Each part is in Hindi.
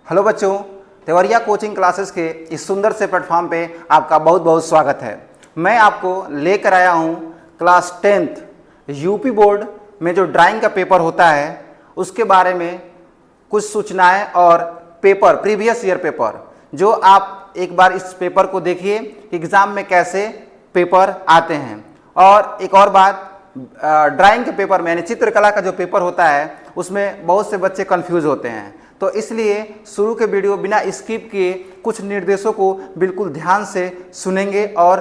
हेलो बच्चों, तेवरिया कोचिंग क्लासेस के इस सुंदर से प्लेटफॉर्म पे आपका बहुत बहुत स्वागत है। मैं आपको लेकर आया हूँ क्लास 10th यूपी बोर्ड में जो ड्राइंग का पेपर होता है उसके बारे में कुछ सूचनाएं और पेपर प्रीवियस ईयर पेपर जो आप एक बार इस पेपर को देखिए कि एग्ज़ाम में कैसे पेपर आते हैं। और एक और बात, ड्राइंग के पेपर में यानी चित्रकला का जो पेपर होता है उसमें बहुत से बच्चे कंफ्यूज होते हैं, तो इसलिए शुरू के वीडियो बिना स्किप किए कुछ निर्देशों को बिल्कुल ध्यान से सुनेंगे और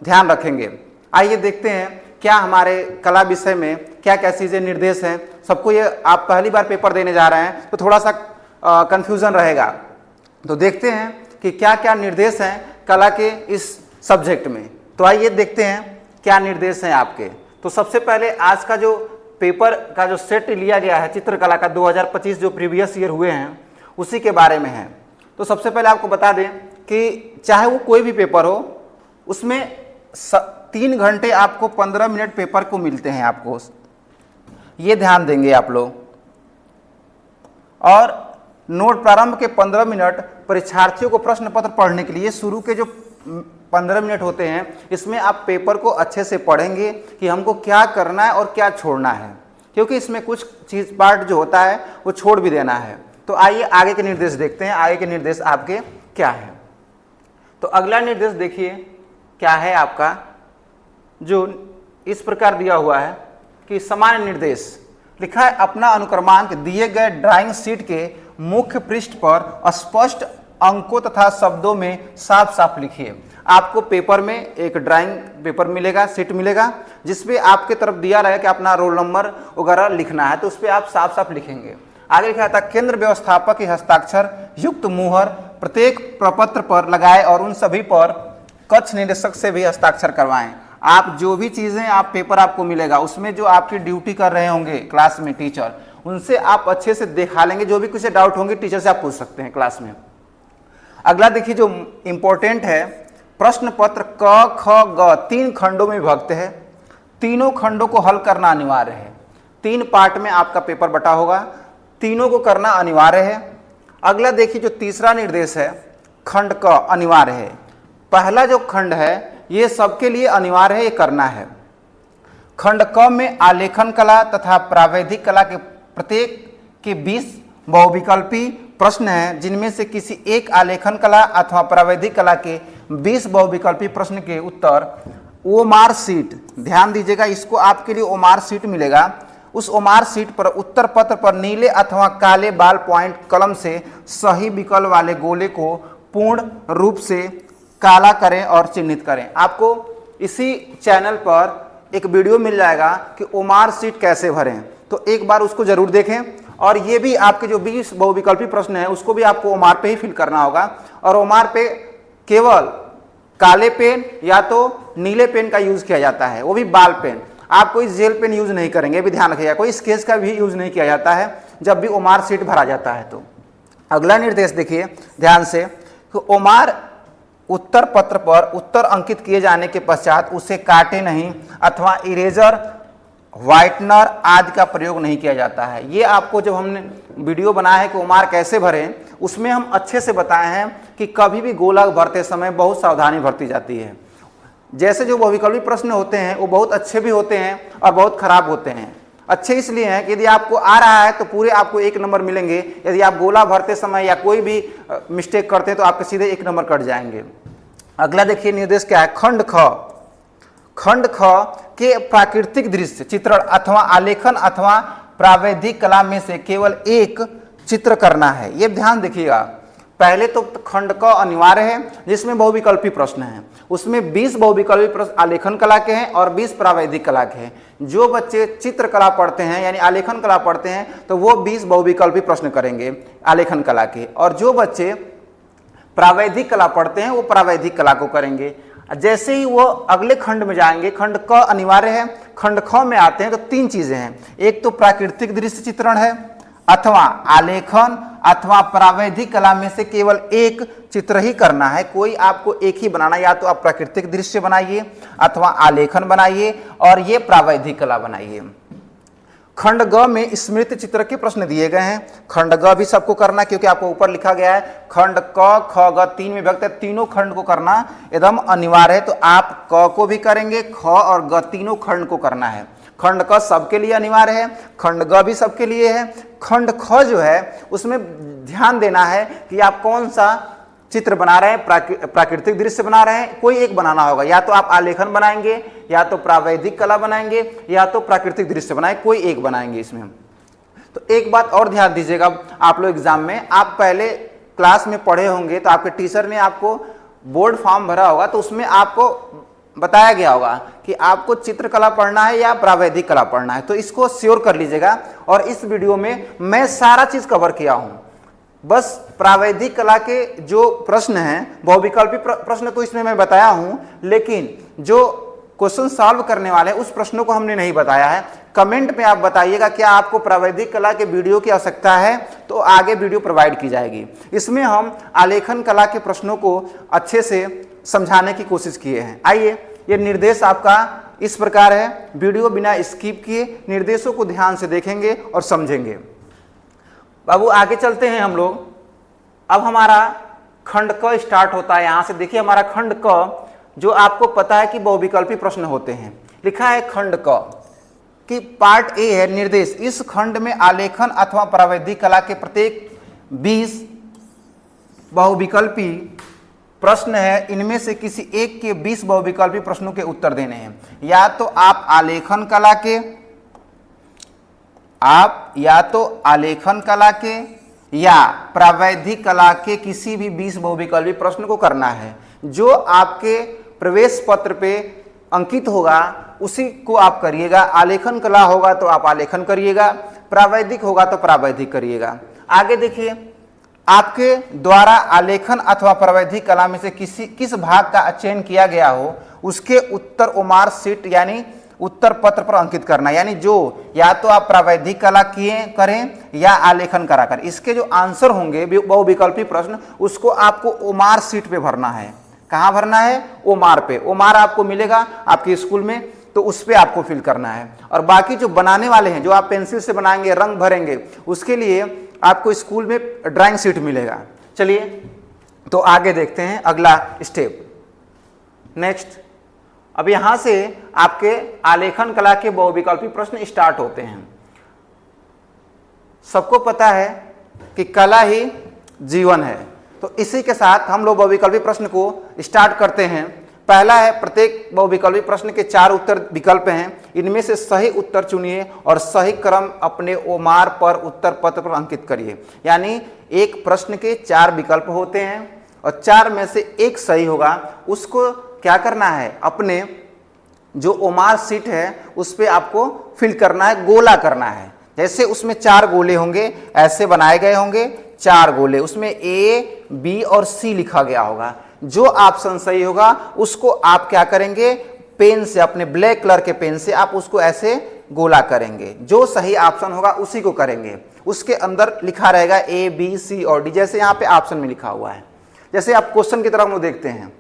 ध्यान रखेंगे। आइए देखते हैं क्या हमारे कला विषय में क्या क्या चीज़ें निर्देश हैं। सबको ये आप पहली बार पेपर देने जा रहे हैं तो थोड़ा सा कन्फ्यूज़न रहेगा, तो देखते हैं कि क्या क्या निर्देश हैं कला के इस सब्जेक्ट में। तो आइए देखते हैं क्या निर्देश हैं आपके। तो सबसे पहले आज का जो पेपर का जो सेट लिया गया है चित्रकला का 2025 जो प्रीवियस ईयर हुए हैं उसी के बारे में है। तो सबसे पहले आपको बता दें कि चाहे वो कोई भी पेपर हो उसमें 3 घंटे आपको 15 मिनट पेपर को मिलते हैं, आपको ये ध्यान देंगे आप लोग। और नोट प्रारंभ के 15 मिनट परीक्षार्थियों को प्रश्न पत्र पढ़ने के लिए शुरू के जो 15 मिनट होते हैं इसमें आप पेपर को अच्छे से पढ़ेंगे कि हमको क्या करना है और क्या छोड़ना है, क्योंकि इसमें कुछ चीज़ पार्ट जो होता है वो छोड़ भी देना है। तो आइए आगे के निर्देश देखते हैं, आगे के निर्देश आपके क्या है। तो अगला निर्देश देखिए क्या है आपका, जो इस प्रकार दिया हुआ है कि सामान्य निर्देश लिखा है, अपना अनुक्रमांक दिए गए ड्राइंग शीट के मुख्य पृष्ठ पर स्पष्ट अंकों तथा शब्दों में साफ साफ लिखिए। आपको पेपर में एक ड्राइंग पेपर मिलेगा, शीट मिलेगा, जिसपे आपके तरफ दिया रहेगा कि अपना रोल नंबर वगैरह लिखना है, तो उस पर आप साफ साफ लिखेंगे। आगे लिखा था केंद्र व्यवस्थापक के हस्ताक्षर युक्त मुहर प्रत्येक प्रपत्र पर लगाए और उन सभी पर कक्ष निरीक्षक से भी हस्ताक्षर करवाएं। आप जो भी चीज़ें आप पेपर आपको मिलेगा उसमें जो आपकी ड्यूटी कर रहे होंगे क्लास में टीचर, उनसे आप अच्छे से दिखा लेंगे। जो भी कुछ डाउट होंगे टीचर से आप पूछ सकते हैं क्लास में। अगला देखिए जो इम्पोर्टेंट है, प्रश्न पत्र क ख ग 3 खंडों में विभक्त है। तीनों खंडों को हल करना अनिवार्य है। 3 पार्ट में आपका पेपर बटा होगा, तीनों को करना अनिवार्य है। अगला देखिए जो तीसरा निर्देश है, खंड क अनिवार्य है। पहला जो खंड है ये सबके लिए अनिवार्य है, ये करना है। खंड क में आलेखन कला तथा प्रावैधिक कला के प्रत्येक के 20 बहुविकल्पी प्रश्न हैं, जिनमें से किसी एक आलेखन कला अथवा प्रावैधिक कला के 20 बहुविकल्पी प्रश्न के उत्तर ओमार सीट, ध्यान दीजिएगा, इसको आपके लिए ओमार सीट मिलेगा। उस ओमार सीट पर उत्तर पत्र पर नीले अथवा काले बाल पॉइंट कलम से सही विकल्प वाले गोले को पूर्ण रूप से काला करें और चिन्हित करें। आपको इसी चैनल पर एक वीडियो मिल जाएगा कि ओमार सीट कैसे भरें, तो एक बार उसको जरूर देखें। और ये भी आपके जो 20 बहुविकल्पी प्रश्न है उसको भी आपको ओमार पे ही फिल करना होगा। और ओमार पे केवल काले पेन या तो नीले पेन का यूज किया जाता है, वो भी बाल पेन। आप कोई जेल पेन यूज नहीं करेंगे, भी ध्यान रखिएगा। कोई स्केच का भी यूज नहीं किया जाता है जब भी ओमार सीट भरा जाता है। तो अगला निर्देश देखिए ध्यान से, ओमार उत्तर पत्र पर उत्तर अंकित किए जाने के पश्चात उसे काटे नहीं अथवा इरेजर, व्हाइटनर आदि का प्रयोग नहीं किया जाता है। ये आपको जब हमने वीडियो बनाया है कि ओमार कैसे भरें, उसमें हम अच्छे से बताए हैं कि कभी भी गोला भरते समय बहुत सावधानी बरती जाती है। जैसे जो बहुविकल्पी प्रश्न होते हैं वो बहुत अच्छे भी होते हैं और बहुत खराब होते हैं। अच्छे इसलिए हैं कि यदि आपको आ रहा है तो पूरे आपको 1 नंबर मिलेंगे, यदि आप गोला भरते समय या कोई भी मिस्टेक करते हैं तो आपके सीधे 1 नंबर कट जाएंगे। अगला देखिए निर्देश क्या है, खंड ख। खंड ख के प्राकृतिक दृश्य चित्रण अथवा आलेखन अथवा प्रावैधिक कला में से केवल एक चित्र करना है। ये ध्यान देखिएगा, पहले तो खंड क अनिवार्य है जिसमें बहुविकल्पी प्रश्न हैं, उसमें 20 बहुविकल्पी प्रश्न आलेखन कला के हैं और 20 प्रावैधिक कला के हैं। जो बच्चे चित्रकला पढ़ते हैं यानी आलेखन कला पढ़ते हैं तो वो 20 बहुविकल्पी प्रश्न करेंगे आलेखन कला के, और जो बच्चे प्रावैधिक कला पढ़ते हैं वो प्रावैधिक कला को करेंगे। जैसे ही वो अगले खंड में जाएंगे, खंड क अनिवार्य है, खंड ख में आते हैं तो 3 चीजें हैं। एक तो प्राकृतिक दृश्य चित्रण है, अथवा आलेखन अथवा प्रावैधिक कला में से केवल एक चित्र ही करना है। कोई आपको एक ही बनाना, या तो आप प्राकृतिक दृश्य बनाइए अथवा आलेखन बनाइए और ये प्रावैधिक कला बनाइए। खंड ग में स्मृति चित्र के प्रश्न दिए गए हैं। खंड ग भी सबको करना, क्योंकि आपको ऊपर लिखा गया है खंड क ख ग 3 में विभक्त है, तीनों खंड को करना एकदम अनिवार्य है। तो आप क को भी करेंगे, ख और ग तीनों खंड को करना है। खंड क सबके लिए अनिवार्य है, खंड ग भी सबके लिए है। खंड ख जो है उसमें ध्यान देना है कि आप कौन सा चित्र बना रहे हैं, प्राकृतिक दृश्य बना रहे हैं, कोई एक बनाना होगा। या तो आप आलेखन बनाएंगे, या तो प्रावैधिक कला बनाएंगे, या तो प्राकृतिक दृश्य बनाएंगे, कोई एक बनाएंगे इसमें। तो एक बात और ध्यान दीजिएगा, आप लोग एग्जाम में आप पहले क्लास में पढ़े होंगे तो आपके टीचर ने आपको बोर्ड फॉर्म भरा होगा, तो उसमें आपको बताया गया होगा कि आपको चित्रकला पढ़ना है या प्रावैधिक कला पढ़ना है। तो इसको श्योर कर लीजिएगा। और इस वीडियो में मैं सारा चीज कवर किया हूं, बस प्रावैधिक कला के जो प्रश्न हैं, बहुविकल्पी प्रश्न तो इसमें मैं बताया हूं, लेकिन जो क्वेश्चन सॉल्व करने वाले हैं उस प्रश्नों को हमने नहीं बताया है। कमेंट में आप बताइएगा क्या आपको प्रावैधिक कला के वीडियो की आवश्यकता है, तो आगे वीडियो प्रोवाइड की जाएगी। इसमें हम आलेखन कला के प्रश्नों को अच्छे से समझाने की कोशिश किए हैं। आइए, ये निर्देश आपका इस प्रकार है। वीडियो बिना स्किप किए निर्देशों को ध्यान से देखेंगे और समझेंगे। बाबू आगे चलते हैं हम लोग। अब हमारा खंड क स्टार्ट होता है। यहां से देखिए हमारा खंड क, जो आपको पता है कि बहुविकल्पी प्रश्न होते हैं, लिखा है खंड क कि पार्ट ए है निर्देश। इस खंड में आलेखन अथवा प्रावैधिक कला के प्रत्येक 20 बहुविकल्पी प्रश्न है। इनमें से किसी एक के 20 बहुविकल्पी प्रश्नों के उत्तर देने हैं। या तो आप आलेखन कला के या प्रावैधिक कला के किसी भी 20 बहुविकल्पी प्रश्न को करना है। जो आपके प्रवेश पत्र पे अंकित होगा उसी को आप करिएगा। आलेखन कला होगा तो आप आलेखन करिएगा, प्रावैधिक होगा तो प्रावैधिक करिएगा। आगे देखिए, आपके द्वारा आलेखन अथवा प्रावैधिक कला में से किस भाग का चयन किया गया हो, उसके उत्तर ओमार शीट यानी उत्तर पत्र पर अंकित करना। यानी जो या तो आप प्रावैधिक कला करें या आलेखन करा करें, इसके जो आंसर होंगे बहुविकल्पी प्रश्न, उसको आपको ओमार शीट पे भरना है। कहाँ भरना है? ओमार पे। ओमार आपको मिलेगा आपके स्कूल में, तो उस पे आपको फिल करना है। और बाकी जो बनाने वाले हैं, जो आप पेंसिल से बनाएंगे, रंग भरेंगे, उसके लिए आपको स्कूल में ड्राइंग शीट मिलेगा। चलिए तो आगे देखते हैं अगला स्टेप। नेक्स्ट, अब यहां से आपके आलेखन कला के बहुविकल्पी प्रश्न स्टार्ट होते हैं। सबको पता है कि कला ही जीवन है, तो इसी के साथ हम लोग बहुविकल्पी प्रश्न को स्टार्ट करते हैं। पहला है, प्रत्येक बहुविकल्पी प्रश्न के 4 उत्तर विकल्प हैं। इनमें से सही उत्तर चुनिए और सही क्रम अपने ओमार पर उत्तर पत्र पर अंकित करिए। यानी एक प्रश्न के 4 विकल्प होते हैं और 4 में से एक सही होगा। उसको क्या करना है, अपने जो ओमार शीट है उस पर आपको फिल करना है, गोला करना है। जैसे उसमें 4 गोले होंगे, ऐसे बनाए गए होंगे 4 गोले, उसमें ए, बी और सी लिखा गया होगा। जो ऑप्शन सही होगा उसको आप क्या करेंगे, पेन से, अपने ब्लैक कलर के पेन से आप उसको ऐसे गोला करेंगे। जो सही ऑप्शन होगा उसी को करेंगे। उसके अंदर लिखा रहेगा ए, बी, सी और डी, जैसे यहाँ पे ऑप्शन में लिखा हुआ है। जैसे आप क्वेश्चन की तरफ हम देखते हैं,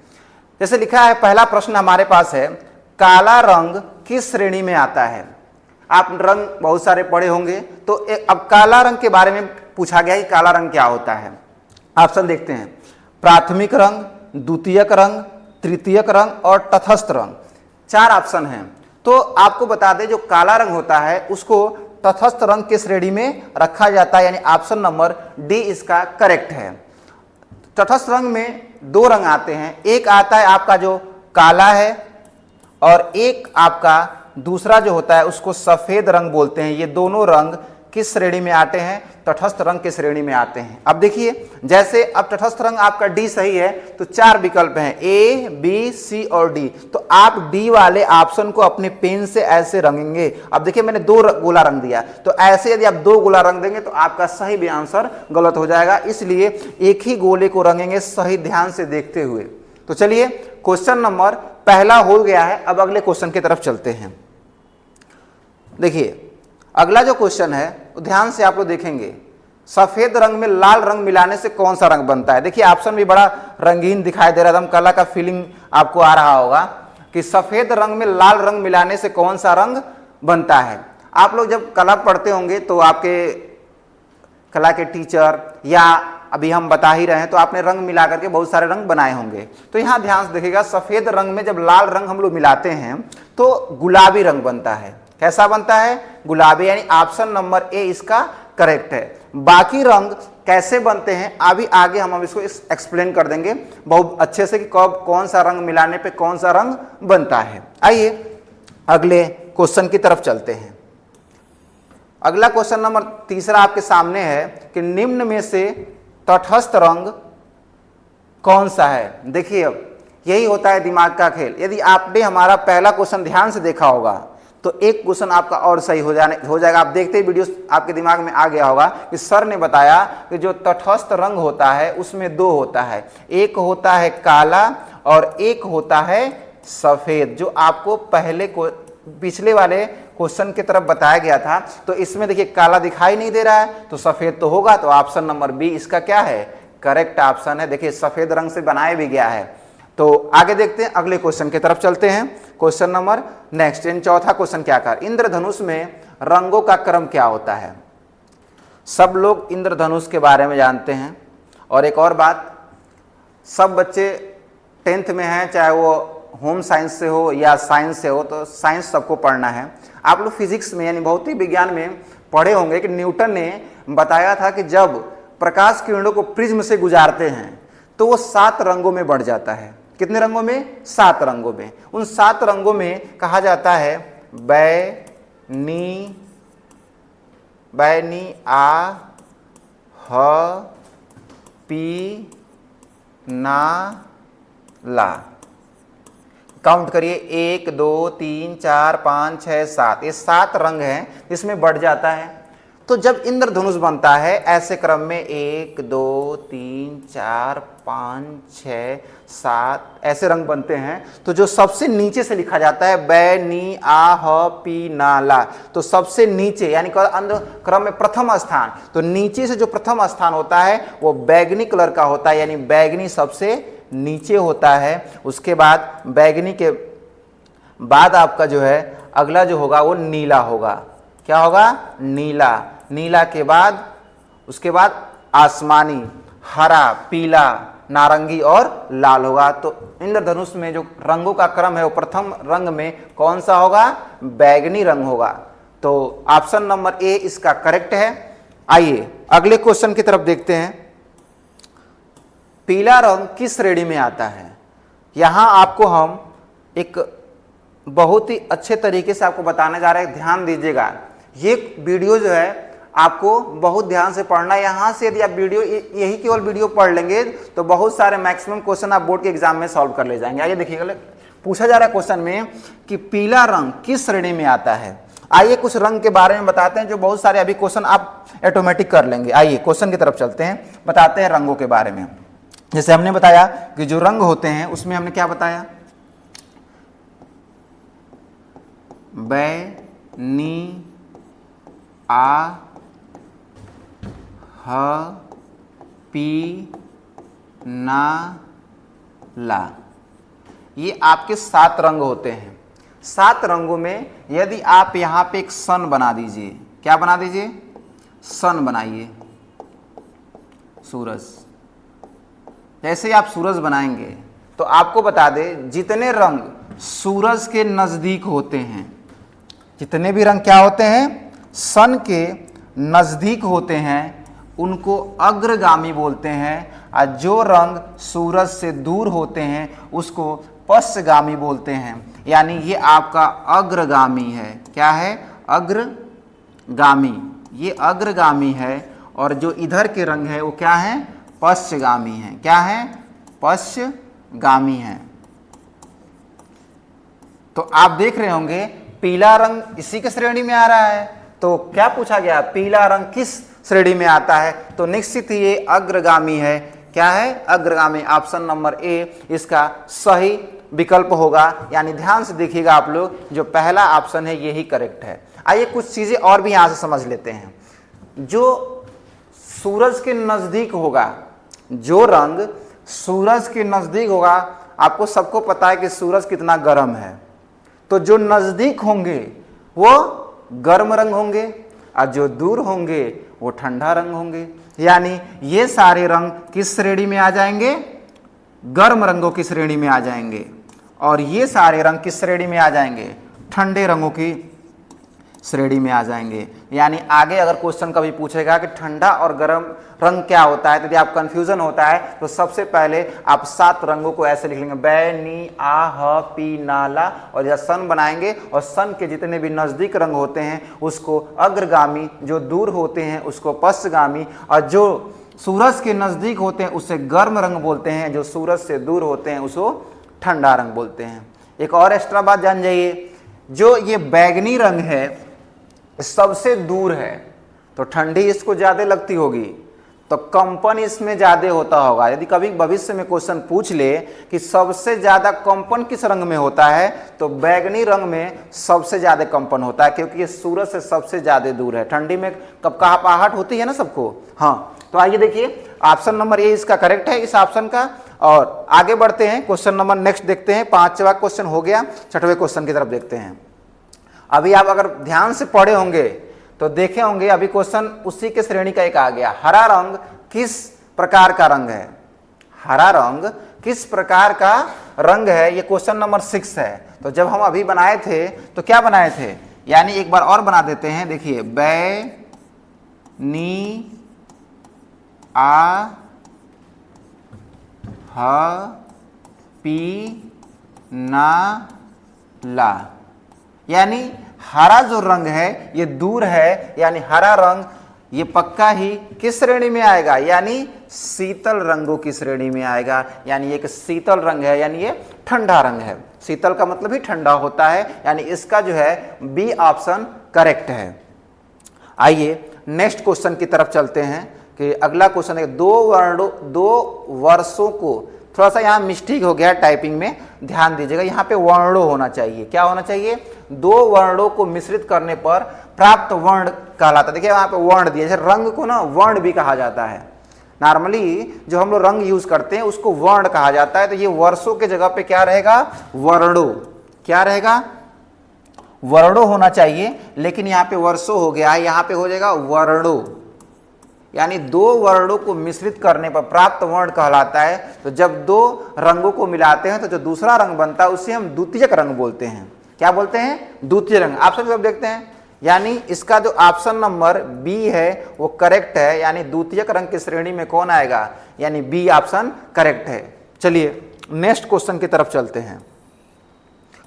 जैसे लिखा है, पहला प्रश्न हमारे पास है, काला रंग किस श्रेणी में आता है? आप रंग बहुत सारे पढ़े होंगे, तो अब काला रंग के बारे में पूछा गया कि काला रंग क्या होता है। ऑप्शन देखते हैं, प्राथमिक रंग, द्वितीयक रंग, तृतीयक रंग और तटस्थ रंग। 4 ऑप्शन हैं। तो आपको बता दें, जो काला रंग होता है उसको तटस्थ रंग के श्रेणी में रखा जाता है, यानी ऑप्शन नंबर डी इसका करेक्ट है। तटस्थ रंग में 2 रंग आते हैं, एक आता है आपका जो काला है और एक आपका दूसरा जो होता है उसको सफेद रंग बोलते हैं। ये दोनों रंग किस श्रेणी में आते हैं? तटस्थ रंग के श्रेणी में आते हैं। अब देखिए, जैसे अब तटस्थ रंग आपका डी सही है, तो 4 विकल्प हैं, ए, बी, सी और डी। तो आप डी वाले ऑप्शन को अपने पेन से ऐसे रंगेंगे। अब देखिए मैंने 2 गोला रंग दिया, तो ऐसे यदि आप 2 गोला रंग देंगे तो आपका सही भी आंसर गलत हो जाएगा। इसलिए एक ही गोले को रंगेंगे सही, ध्यान से देखते हुए। तो चलिए, क्वेश्चन नंबर पहला हो गया है। अब अगले क्वेश्चन की तरफ चलते हैं। देखिए, अगला जो क्वेश्चन है ध्यान से आप लोग देखेंगे, सफेद रंग में लाल रंग मिलाने से कौन सा रंग बनता है? देखिए ऑप्शन भी बड़ा रंगीन दिखाई दे रहा है, एकदम कला का फीलिंग आपको आ रहा होगा कि सफेद रंग में लाल रंग मिलाने से कौन सा रंग बनता है। आप लोग जब कला पढ़ते होंगे तो आपके कला के टीचर या अभी हम बता ही रहे हैं तो आपने रंग मिला करके बहुत सारे रंग बनाए होंगे। तो यहाँ ध्यान से देखिएगा, सफेद रंग में जब लाल रंग हम लोग मिलाते हैं तो गुलाबी रंग बनता है। कैसा बनता है? गुलाबी, यानी ऑप्शन नंबर ए इसका करेक्ट है। बाकी रंग कैसे बनते हैं अभी आगे हम इसको एक्सप्लेन कर देंगे बहुत अच्छे से कि कब कौन सा रंग मिलाने पे कौन सा रंग बनता है। आइए अगले क्वेश्चन की तरफ चलते हैं। अगला क्वेश्चन नंबर तीसरा आपके सामने है कि निम्न में से तटस्थ रंग कौन सा है। देखिए अब यही होता है दिमाग का खेल। यदि आपने हमारा पहला क्वेश्चन ध्यान से देखा होगा तो एक क्वेश्चन आपका और सही हो जाएगा। आप देखते ही वीडियो आपके दिमाग में आ गया होगा कि सर ने बताया कि जो तटस्थ रंग होता है उसमें दो होता है, एक होता है काला और एक होता है सफेद, जो आपको पिछले वाले क्वेश्चन की तरफ बताया गया था। तो इसमें देखिए काला दिखाई नहीं दे रहा है तो सफेद तो होगा, तो ऑप्शन नंबर बी इसका क्या है? करेक्ट ऑप्शन है। देखिए सफेद रंग से बनाया भी गया है। तो आगे देखते हैं, अगले क्वेश्चन की तरफ चलते हैं। क्वेश्चन नंबर नेक्स्ट इन चौथा क्वेश्चन क्या कर, इंद्रधनुष में रंगों का क्रम क्या होता है? सब लोग इंद्रधनुष के बारे में जानते हैं। और एक और बात, सब बच्चे 10th में हैं, चाहे वो होम साइंस से हो या साइंस से हो, तो साइंस सबको पढ़ना है। आप लोग फिजिक्स में यानी भौतिक विज्ञान में पढ़े होंगे कि न्यूटन ने बताया था कि जब प्रकाश किरणों को प्रिज्म से गुजारते हैं तो वो 7 रंगों में बढ़ जाता है। कितने रंगों में? 7 रंगों में। उन 7 रंगों में कहा जाता है बैगनी, आ, ह, पी, ना, ला। काउंट करिए, 1 2 3 4 5 6 7, ये 7 रंग हैं इसमें बढ़ जाता है। तो जब इंद्रधनुष बनता है ऐसे क्रम में 1 2 3 4 5 6 7 ऐसे रंग बनते हैं। तो जो सबसे नीचे से लिखा जाता है बैगनी, आ, ह, पी, ना, ला, तो सबसे नीचे यानी क्रम में प्रथम स्थान, तो नीचे से जो प्रथम स्थान होता है वो बैगनी कलर का होता है, यानी बैगनी सबसे नीचे होता है। उसके बाद बैगनी के बाद आपका जो है अगला जो होगा वो नीला होगा। क्या होगा? नीला। नीला के बाद उसके बाद आसमानी, हरा, पीला, नारंगी और लाल होगा। तो इंद्रधनुष में जो रंगों का क्रम है वो प्रथम रंग में कौन सा होगा? बैगनी रंग होगा। तो ऑप्शन नंबर ए इसका करेक्ट है। आइए अगले क्वेश्चन की तरफ देखते हैं। पीला रंग किस श्रेणी में आता है? यहां आपको हम एक बहुत ही अच्छे तरीके से आपको बताने जा रहे हैं, ध्यान दीजिएगा। ये वीडियो जो है आपको बहुत ध्यान से पढ़ना है। यहाँ से यदि आप यही केवल वीडियो पढ़ लेंगे तो बहुत सारे मैक्सिमम क्वेश्चन आप बोर्ड के एग्जाम में सॉल्व कर ले जाएंगे। आइए देखिएगा, पूछा जा रहा है क्वेश्चन में कि पीला रंग किस श्रेणी में आता है। आइए कुछ रंग के बारे में बताते हैं जो बहुत सारे अभी क्वेश्चन आप ऑटोमेटिक कर लेंगे। आइए क्वेश्चन की तरफ चलते हैं, बताते हैं रंगों के बारे में। जैसे हमने बताया कि जो रंग होते हैं उसमें हमने क्या बताया? बैगनी, आ, ह, पी, ना, ला, ये आपके 7 रंग होते हैं। 7 रंगों में यदि आप यहाँ पे एक सन बना दीजिए, क्या बना दीजिए? सन बनाइए, सूरज। जैसे ही आप सूरज बनाएंगे तो आपको बता दें जितने रंग सूरज के नज़दीक होते हैं, जितने भी रंग क्या होते हैं? सन के नज़दीक होते हैं, उनको अग्रगामी बोलते हैं। और जो रंग सूरज से दूर होते हैं उसको पश्चगामी बोलते हैं। यानी ये आपका अग्रगामी है। क्या है? अग्रगामी। ये अग्रगामी है और जो इधर के रंग है वो क्या है? पश्चगामी है। क्या है? पश्चगामी है। तो आप देख रहे होंगे पीला रंग इसी के श्रेणी में आ रहा है। तो क्या पूछा गया? पीला रंग किस श्रेणी में आता है? तो निश्चित ही ये अग्रगामी है। क्या है? अग्रगामी। ऑप्शन नंबर ए इसका सही विकल्प होगा। यानी ध्यान से देखिएगा आप लोग, जो पहला ऑप्शन है यही करेक्ट है। आइए कुछ चीजें और भी यहां से समझ लेते हैं। जो सूरज के नजदीक होगा, जो रंग सूरज के नजदीक होगा, आपको सबको पता है कि सूरज कितना गर्म है, तो जो नजदीक होंगे वो गर्म रंग होंगे और जो दूर होंगे वो ठंडा रंग होंगे। यानी ये सारे रंग किस श्रेणी में आ जाएंगे? गर्म रंगों की श्रेणी में आ जाएंगे, और ये सारे रंग किस श्रेणी में आ जाएंगे? ठंडे रंगों की श्रेणी में आ जाएंगे। यानी आगे अगर क्वेश्चन कभी पूछेगा कि ठंडा और गर्म रंग क्या होता है, तो यदि आप कंफ्यूजन होता है तो सबसे पहले आप 7 रंगों को ऐसे लिख लेंगे, बै नी आ ह पी ना ला, और जब सन बनाएंगे और सन के जितने भी नजदीक रंग होते हैं उसको अग्रगामी, जो दूर होते हैं उसको पश्चगामी, और जो सूरज के नजदीक होते हैं उसे गर्म रंग बोलते हैं, जो सूरज से दूर होते हैं उसको ठंडा रंग बोलते हैं। एक और एक्स्ट्रा बात जान जाइए, जो ये बैगनी रंग है सबसे दूर है तो ठंडी इसको ज्यादा लगती होगी, तो कंपन इसमें ज्यादा होता होगा। यदि कभी भविष्य में क्वेश्चन पूछ ले कि सबसे ज्यादा कंपन किस रंग में होता है, तो बैगनी रंग में सबसे ज्यादा कंपन होता है, क्योंकि ये सूरज से सबसे ज्यादा दूर है। ठंडी में कपकपाहट होती है ना सबको। हाँ, तो आइए देखिए ऑप्शन नंबर ए इसका करेक्ट है इस ऑप्शन का। और आगे बढ़ते हैं, क्वेश्चन नंबर नेक्स्ट देखते हैं। 5वां क्वेश्चन हो गया, 6वें क्वेश्चन की तरफ देखते हैं। अभी आप अगर ध्यान से पढ़े होंगे तो देखे होंगे, अभी क्वेश्चन उसी के श्रेणी का एक आ गया। हरा रंग किस प्रकार का रंग है? हरा रंग किस प्रकार का रंग है, ये क्वेश्चन नंबर 6 है। तो जब हम अभी बनाए थे तो क्या बनाए थे, यानी एक बार और बना देते हैं। देखिए, बै नी आ ह पी ना ला, यानी हरा जो रंग है ये दूर है, यानी हरा रंग ये पक्का ही किस श्रेणी में आएगा, यानी शीतल रंगों की श्रेणी में आएगा। यानी एक शीतल रंग है, यानी ये ठंडा रंग है। शीतल का मतलब ही ठंडा होता है, यानी इसका जो है बी ऑप्शन करेक्ट है। आइए नेक्स्ट क्वेश्चन की तरफ चलते हैं कि अगला क्वेश्चन है, दो वर्षों को, थोड़ा सा यहाँ मिस्टेक हो गया टाइपिंग में, ध्यान दीजिएगा। यहाँ पे वर्णों होना चाहिए। क्या होना चाहिए? 2 वर्णों को मिश्रित करने पर प्राप्त वर्ण कहलाता है। देखिए वहां पे वर्ण दिया, जैसे रंग को ना वर्ण भी कहा जाता है। नॉर्मली जो हम लोग रंग यूज करते हैं उसको वर्ण कहा जाता है, तो ये वर्षों के जगह पे क्या रहेगा? वर्णों। क्या रहेगा? वर्णों होना चाहिए, लेकिन यहाँ पे वर्षों हो गया है, यहाँ पे हो जाएगा वर्णों। यानी 2 वर्णों को मिश्रित करने पर प्राप्त वर्ण कहलाता है। तो जब 2 रंगों को मिलाते हैं तो जो दूसरा रंग बनता है उसे हम द्वितीयक रंग बोलते हैं। क्या बोलते हैं? द्वितीय रंग। ऑप्शन जब देखते हैं, यानी इसका जो ऑप्शन नंबर बी है वो करेक्ट है, यानी द्वितीयक रंग की श्रेणी में कौन आएगा, यानी बी ऑप्शन करेक्ट है। चलिए नेक्स्ट क्वेश्चन की तरफ चलते हैं।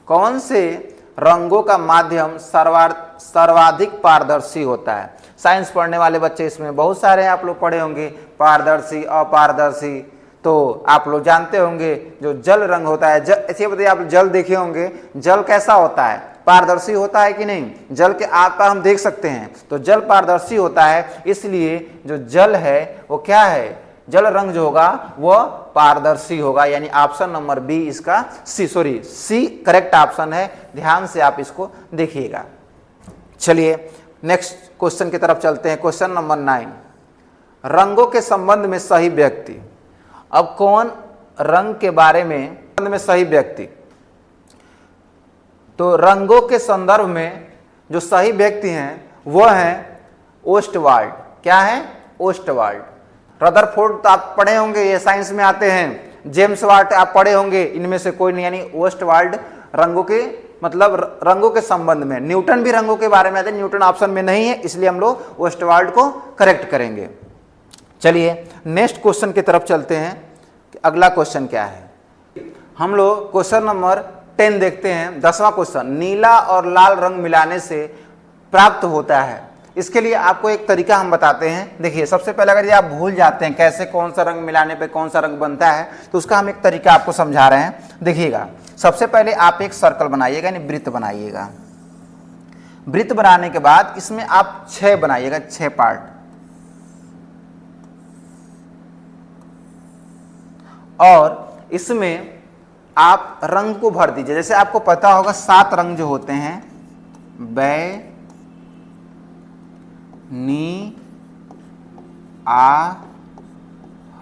कौन से रंगों का माध्यम सर्वाधिक पारदर्शी होता है? साइंस पढ़ने वाले बच्चे इसमें बहुत सारे हैं, आप लोग पढ़े होंगे, पारदर्शी, अपारदर्शी। तो आप लोग जानते होंगे जो जल रंग होता है, ऐसे बताइए, आप जल देखे होंगे, जल कैसा होता है? पारदर्शी होता है कि नहीं? जल के आर पार हम देख सकते हैं, तो जल पारदर्शी होता है, इसलिए जो जल है वो क्या है? जल रंग जो होगा वो पारदर्शी होगा, यानी ऑप्शन नंबर बी इसका सी करेक्ट ऑप्शन है। ध्यान से आप इसको देखिएगा। चलिए नेक्स्ट क्वेश्चन की तरफ चलते हैं। क्वेश्चन नंबर 9, रंगों के संबंध में सही व्यक्ति। अब कौन रंग के बारे में सही व्यक्ति? तो रंगों के संदर्भ में जो सही व्यक्ति हैं वो हैं ओस्टवाल्ड। क्या है? ओस्टवाल्ड। रदरफोर्ड तो आप पढ़े होंगे, ये साइंस में आते हैं। जेम्स वाट आप पढ़े होंगे, इनमें से कोई नहीं, यानी ओस्टवाल्ड रंगों के मतलब रंगों के संबंध में। न्यूटन भी रंगों के बारे में आते हैं, न्यूटन ऑप्शन में नहीं है, इसलिए हम लोग ओस्टवाल्ड को करेक्ट करेंगे। चलिए नेक्स्ट क्वेश्चन की तरफ चलते हैं। अगला क्वेश्चन क्या है? हम लोग क्वेश्चन नंबर 10 देखते हैं। 10वां क्वेश्चन, नीला और लाल रंग मिलाने से प्राप्त होता है। इसके लिए आपको एक तरीका हम बताते हैं। देखिए सबसे पहले अगर ये आप भूल जाते हैं कैसे कौन सा रंग मिलाने पे कौन सा रंग बनता है, तो उसका हम एक तरीका आपको समझा रहे हैं। देखिएगा, सबसे पहले आप एक सर्कल बनाइएगा, यानी वृत्त बनाइएगा। वृत्त बनाने के बाद इसमें आप 6 बनाइएगा, 6 पार्ट। और इसमें आप रंग को भर दीजिए। जैसे आपको पता होगा 7 रंग जो होते हैं, बै नी आ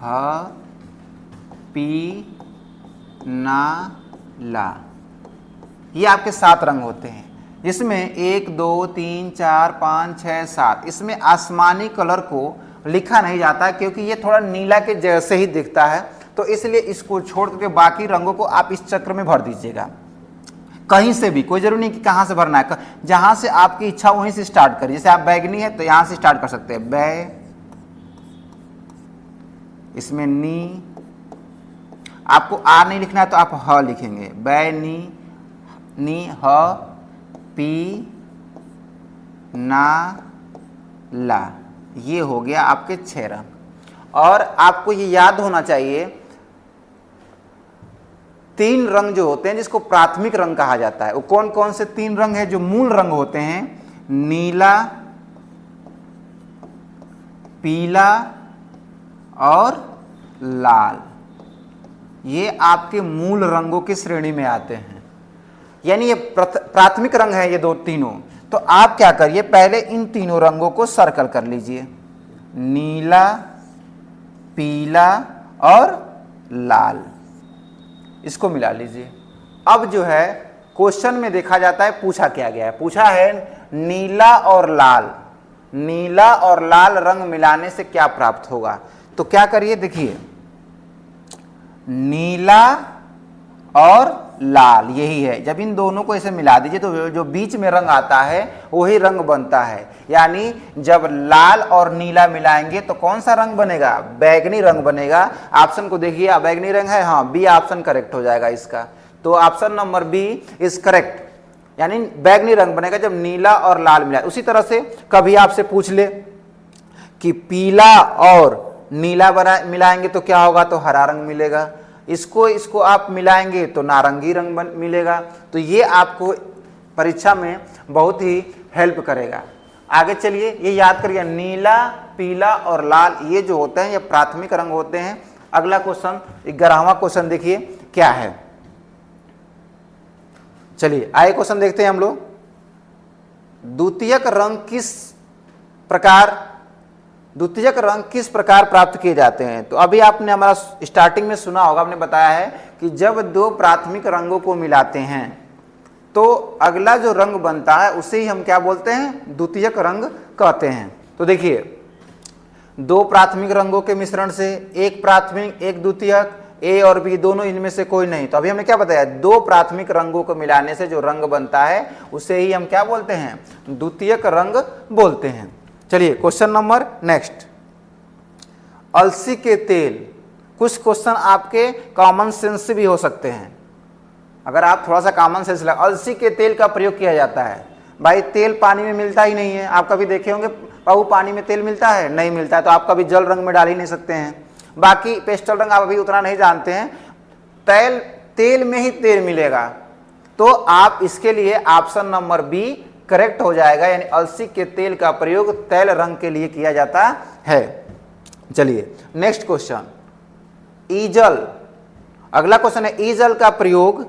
ह पी ना ला, ये आपके 7 रंग होते हैं। इसमें 1 2 3 4 5 6 7 इसमें आसमानी कलर को लिखा नहीं जाता क्योंकि ये थोड़ा नीला के जैसे ही दिखता है, तो इसलिए इसको छोड़ करके बाकी रंगों को आप इस चक्र में भर दीजिएगा। कहीं से भी, कोई जरूरी नहीं कि कहाँ से भरना है, जहाँ से आपकी इच्छा वहीं से स्टार्ट करिए। जैसे आप बैगनी है तो यहाँ से स्टार्ट कर सकते हैं, बै, इसमें नी, आपको आ नहीं लिखना है तो आप ह लिखेंगे, बै नी, नी ह, पी ना ला। ये हो गया आपके 6 रंग। और आपको ये याद होना चाहिए 3 रंग जो होते हैं जिसको प्राथमिक रंग कहा जाता है, वो कौन कौन से 3 रंग है जो मूल रंग होते हैं? नीला, पीला और लाल। ये आपके मूल रंगों की श्रेणी में आते हैं, यानी ये प्राथमिक रंग है ये तीनों। तो आप क्या करिए, पहले इन तीनों रंगों को सर्कल कर लीजिए, नीला, पीला और लाल, इसको मिला लीजिए। अब जो है क्वेश्चन में देखा जाता है पूछा क्या गया है, पूछा है नीला और लाल, नीला और लाल रंग मिलाने से क्या प्राप्त होगा। तो क्या करिए, देखिए नीला और लाल यही है, जब इन दोनों को ऐसे मिला दीजिए तो जो बीच में रंग आता है वही रंग बनता है। यानी जब लाल और नीला मिलाएंगे तो कौन सा रंग बनेगा? बैगनी रंग बनेगा। ऑप्शन को देखिए, बैगनी रंग है, हाँ बी ऑप्शन करेक्ट हो जाएगा इसका। तो option number B is correct, यानी बैगनी रंग बनेगा जब नीला और लाल मिलाए। उसी तरह से कभी आपसे पूछ ले कि पीला और नीला मिलाएंगे तो क्या होगा, तो हरा रंग मिलेगा। इसको आप मिलाएंगे तो नारंगी रंग मिलेगा। तो ये आपको परीक्षा में बहुत ही हेल्प करेगा। आगे चलिए, ये याद करिए, नीला, पीला और लाल ये जो होते हैं ये प्राथमिक रंग होते हैं। अगला क्वेश्चन, 11वां क्वेश्चन देखिए क्या है। चलिए आगे क्वेश्चन देखते हैं हम लोग। द्वितीयक रंग किस प्रकार प्राप्त किए जाते हैं? तो अभी आपने हमारा स्टार्टिंग में सुना होगा, आपने बताया है कि जब 2 प्राथमिक रंगों को मिलाते हैं तो अगला जो रंग बनता है उसे ही हम क्या बोलते हैं? द्वितीयक रंग कहते हैं। तो देखिए 2 प्राथमिक रंगों के मिश्रण से एक प्राथमिक एक द्वितीयक, ए और बी दोनों इनमें से कोई नहीं। तो अभी हमने क्या बताया, 2 प्राथमिक रंगों को मिलाने से जो रंग बनता है उसे ही हम क्या बोलते हैं? द्वितीयक रंग बोलते हैं। चलिए क्वेश्चन नंबर नेक्स्ट, अलसी के तेल। कुछ क्वेश्चन आपके कॉमन सेंस से भी हो सकते हैं, अगर आप थोड़ा सा कॉमन सेंस लगा। अलसी के तेल का प्रयोग किया जाता है, भाई तेल पानी में मिलता ही नहीं है। आप कभी देखे होंगे बाबू पानी में तेल मिलता है? नहीं मिलता है, तो आप कभी जल रंग में डाल ही नहीं सकते हैं। बाकी पेस्टल रंग आप अभी उतना नहीं जानते हैं, तेल में ही तेल मिलेगा। तो आप इसके लिए ऑप्शन नंबर बी करेक्ट हो जाएगा, यानी अलसी के तेल का प्रयोग तैल रंग के लिए किया जाता है। चलिए नेक्स्ट क्वेश्चन, ईजल। अगला क्वेश्चन है, ईजल का प्रयोग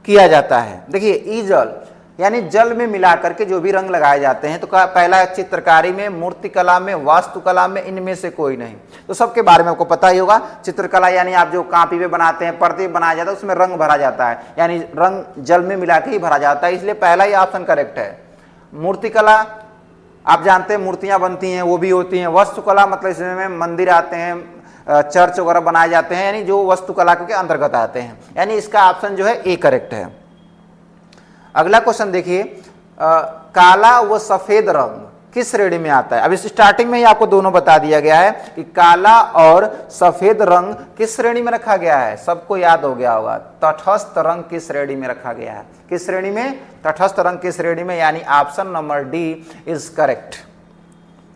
किया जाता है। देखिए ईजल यानी जल में मिला करके जो भी रंग लगाए जाते हैं। तो पहला है चित्रकारी में, मूर्तिकला में, वास्तुकला में, इनमें से कोई नहीं। तो सबके बारे में आपको पता ही होगा। चित्रकला यानी आप जो कापी पे बनाते हैं, पर्दे बनाया जाता है, उसमें रंग भरा जाता है, यानी रंग जल में मिला के ही भरा जाता है, इसलिए पहला ही ऑप्शन करेक्ट है। मूर्तिकला आप जानते हैं मूर्तियां बनती हैं, वो भी होती हैं। वास्तुकला मतलब इसमें मंदिर आते हैं, चर्च वगैरह बनाए जाते हैं, यानी जो वास्तुकला के अंतर्गत आते हैं, यानी इसका ऑप्शन जो है ए करेक्ट है। अगला क्वेश्चन देखिए, काला व सफेद रंग किस श्रेणी में आता है? अब इस स्टार्टिंग में ही आपको दोनों बता दिया गया है कि काला और सफेद रंग किस श्रेणी में रखा गया है। सबको याद हो गया होगा, तटस्थ रंग किस श्रेणी में रखा गया है। किस श्रेणी में? तटस्थ रंग की श्रेणी में, यानी option number D is correct.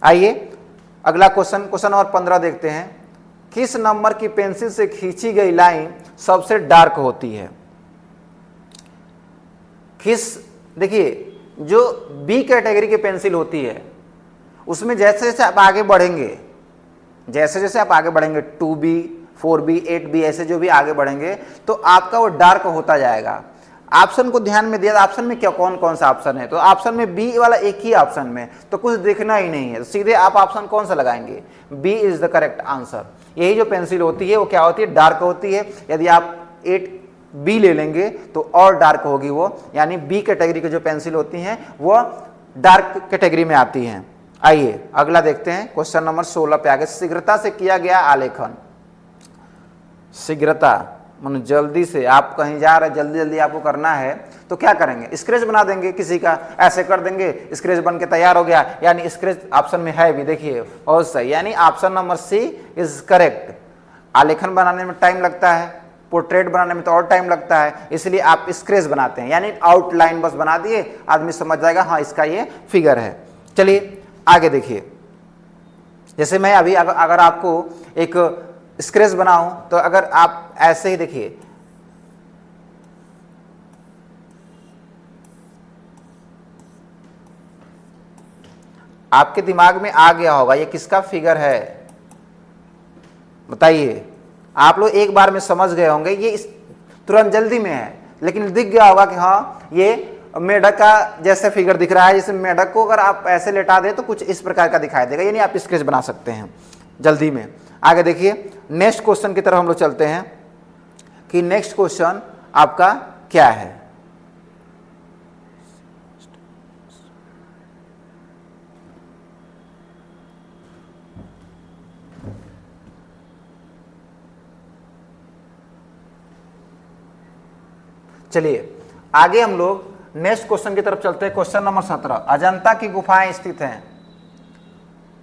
आइए अगला क्वेश्चन, क्वेश्चन नंबर 15 देखते हैं। किस नंबर की पेंसिल से खींची गई लाइन सबसे डार्क होती है? देखिए जो बी कैटेगरी की पेंसिल होती है उसमें जैसे जैसे आप आगे बढ़ेंगे, 2B, 4B, 8B ऐसे जो भी आगे बढ़ेंगे तो आपका वो डार्क होता जाएगा। ऑप्शन को ध्यान में दिया, ऑप्शन में क्या कौन कौन सा ऑप्शन है? तो ऑप्शन में बी वाला एक ही ऑप्शन में, तो कुछ देखना ही नहीं है, तो सीधे आप ऑप्शन कौन सा लगाएंगे? B is the correct answer. यही जो पेंसिल होती है वो क्या होती है? डार्क होती है। यदि आप बी ले लेंगे तो और डार्क होगी वो, यानी बी कैटेगरी की जो पेंसिल होती हैं वो डार्क कैटेगरी में आती हैं। आइए अगला देखते हैं, क्वेश्चन नंबर 16 पे आगे। शीघ्रता से किया गया आलेखन। शीघ्रता मानो जल्दी से, आप कहीं जा रहे जल्दी जल्दी आपको करना है तो क्या करेंगे, स्केच बना देंगे, किसी का ऐसे कर देंगे, स्केच बन के तैयार हो गया, यानी स्केच ऑप्शन में है भी, देखिए बहुत सही, यानी option number C is correct. आलेखन बनाने में टाइम लगता है, पोर्ट्रेट बनाने में तो और टाइम लगता है, इसलिए आप स्केच बनाते हैं, यानी आउटलाइन बस बना दिए, आदमी समझ जाएगा हाँ इसका ये फिगर है। चलिए आगे देखिए, जैसे मैं अभी अगर आपको एक स्केच बनाऊं तो अगर आप ऐसे ही देखिए, आपके दिमाग में आ गया होगा ये किसका फिगर है, बताइए। आप लोग एक बार में समझ गए होंगे, ये तुरंत जल्दी में है, लेकिन दिख गया होगा कि हाँ ये मेढक का जैसे फिगर दिख रहा है। जैसे मेढक को अगर आप ऐसे लेटा दें तो कुछ इस प्रकार का दिखाई देगा, यानी आप स्केच बना सकते हैं जल्दी में। आगे देखिए, नेक्स्ट क्वेश्चन की तरफ हम लोग चलते हैं कि नेक्स्ट क्वेश्चन आपका क्या है। चलिए आगे हम लोग नेक्स्ट क्वेश्चन की तरफ चलते हैं। क्वेश्चन नंबर 17, अजंता की गुफाएं स्थित हैं।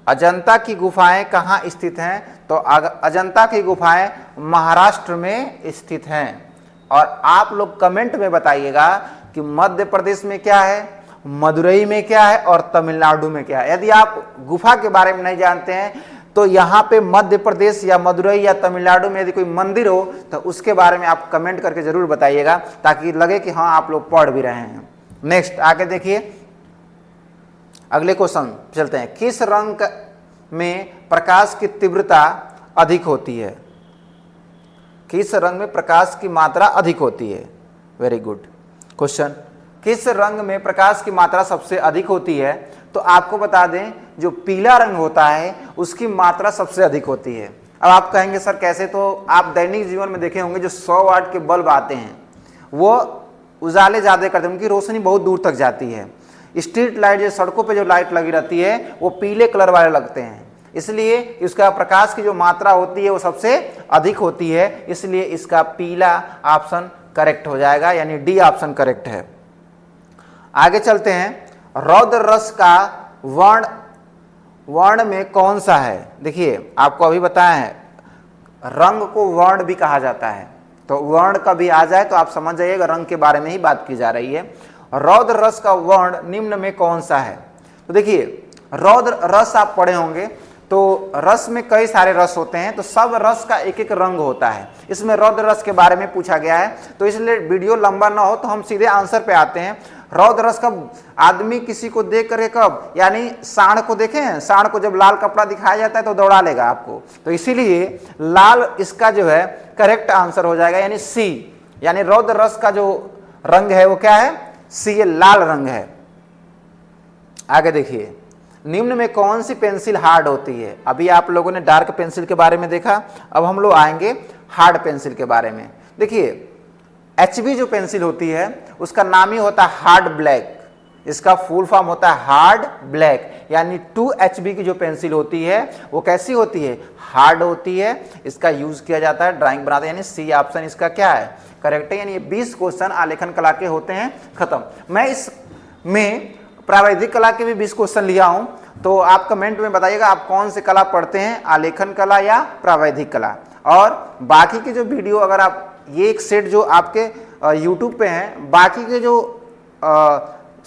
अजंता की गुफाएं कहाँ स्थित हैं, तो अजंता की गुफाएं महाराष्ट्र में स्थित हैं। और आप लोग कमेंट में बताइएगा कि मध्य प्रदेश में क्या है, मदुरई में क्या है और तमिलनाडु में क्या है। यदि आप गुफा के बारे में नहीं जानते हैं तो यहाँ पे मध्य प्रदेश या मदुरई या तमिलनाडु में यदि कोई मंदिर हो तो उसके बारे में आप कमेंट करके जरूर बताइएगा, ताकि लगे कि हाँ आप लोग पढ़ भी रहे हैं। नेक्स्ट आगे देखिए, अगले क्वेश्चन चलते हैं। किस रंग में प्रकाश की तीव्रता अधिक होती है, किस रंग में प्रकाश की मात्रा अधिक होती है। Very good question. किस रंग में प्रकाश की मात्रा सबसे अधिक होती है, तो आपको बता दें जो पीला रंग होता है उसकी मात्रा सबसे अधिक होती है। अब आप कहेंगे सर कैसे, तो आप दैनिक जीवन में देखे होंगे जो 100 वाट के बल्ब आते हैं वो उजाले ज़्यादा करते हैं, उनकी रोशनी बहुत दूर तक जाती है। स्ट्रीट लाइट, जो सड़कों पे जो लाइट लगी रहती है वो पीले कलर वाले लगते हैं, इसलिए इसका प्रकाश की जो मात्रा होती है वो सबसे अधिक होती है, इसलिए इसका पीला ऑप्शन करेक्ट हो जाएगा, यानी डी ऑप्शन करेक्ट है। आगे चलते हैं, रौद्र रस का वर्ण में कौन सा है। देखिए आपको अभी बताया है रंग को वर्ण भी कहा जाता है, तो वर्ण का भी आ जाए तो आप समझ जाइएगा रंग के बारे में ही बात की जा रही है। रौद्र रस का वर्ण निम्न में कौन सा है, तो देखिए रौद्र रस आप पढ़े होंगे, तो रस में कई सारे रस होते हैं, तो सब रस का एक एक रंग होता है। इसमें रौद्र रस के बारे में पूछा गया है, तो इसलिए वीडियो लंबा ना हो तो हम सीधे आंसर पे आते हैं। रौद्र रस कब आदमी किसी को देख करके, कब, यानी सांड को देखें, सांड को जब लाल कपड़ा दिखाया जाता है तो दौड़ा लेगा आपको, तो इसीलिए लाल इसका जो है करेक्ट आंसर हो जाएगा, यानी सी, यानी रौद्र रस का जो रंग है वो क्या है, सी, ये लाल रंग है। आगे देखिए, निम्न में कौन सी पेंसिल हार्ड होती है। अभी आप लोगों ने डार्क पेंसिल के बारे में देखा, अब हम लोग आएंगे हार्ड पेंसिल के बारे में। देखिए HB जो पेंसिल होती है उसका नाम ही होता है हार्ड ब्लैक, इसका फुल फॉर्म होता है हार्ड ब्लैक, यानी 2HB की जो पेंसिल होती है वो कैसी होती है, हार्ड होती है, इसका यूज किया जाता है ड्राइंग बनाते हैं, यानी सी ऑप्शन इसका क्या है, करेक्ट है। यानी ये 20 क्वेश्चन आलेखन कला के होते हैं खत्म। मैं इसमें प्रावैधिक कला के भी 20 क्वेश्चन लिया हूं, तो आप कमेंट में बताइएगा आप कौन से कला पढ़ते हैं, आलेखन कला या प्रावैधिक कला। और बाकी के जो वीडियो, अगर आप ये एक सेट जो आपके YouTube पे हैं, बाकी के जो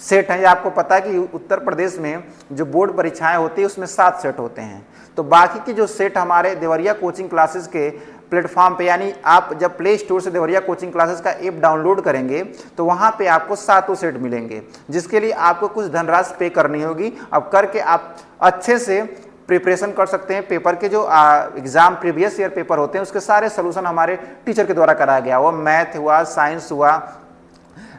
सेट हैं, ये आपको पता है कि उत्तर प्रदेश में जो बोर्ड परीक्षाएं होती है उसमें 7 सेट होते हैं, तो बाकी के जो सेट हमारे देवरिया कोचिंग क्लासेस के प्लेटफॉर्म पे, यानी आप जब प्ले स्टोर से देवरिया कोचिंग क्लासेस का ऐप डाउनलोड करेंगे तो वहाँ पे आपको 7 सेट मिलेंगे, जिसके लिए आपको कुछ धनराशि पे करनी होगी। अब करके आप अच्छे से प्रिपरेशन कर सकते हैं। पेपर के जो एग्जाम प्रीवियस ईयर पेपर होते हैं उसके सारे सोल्यूशन हमारे टीचर के द्वारा कराया गया, वो मैथ हुआ, साइंस हुआ,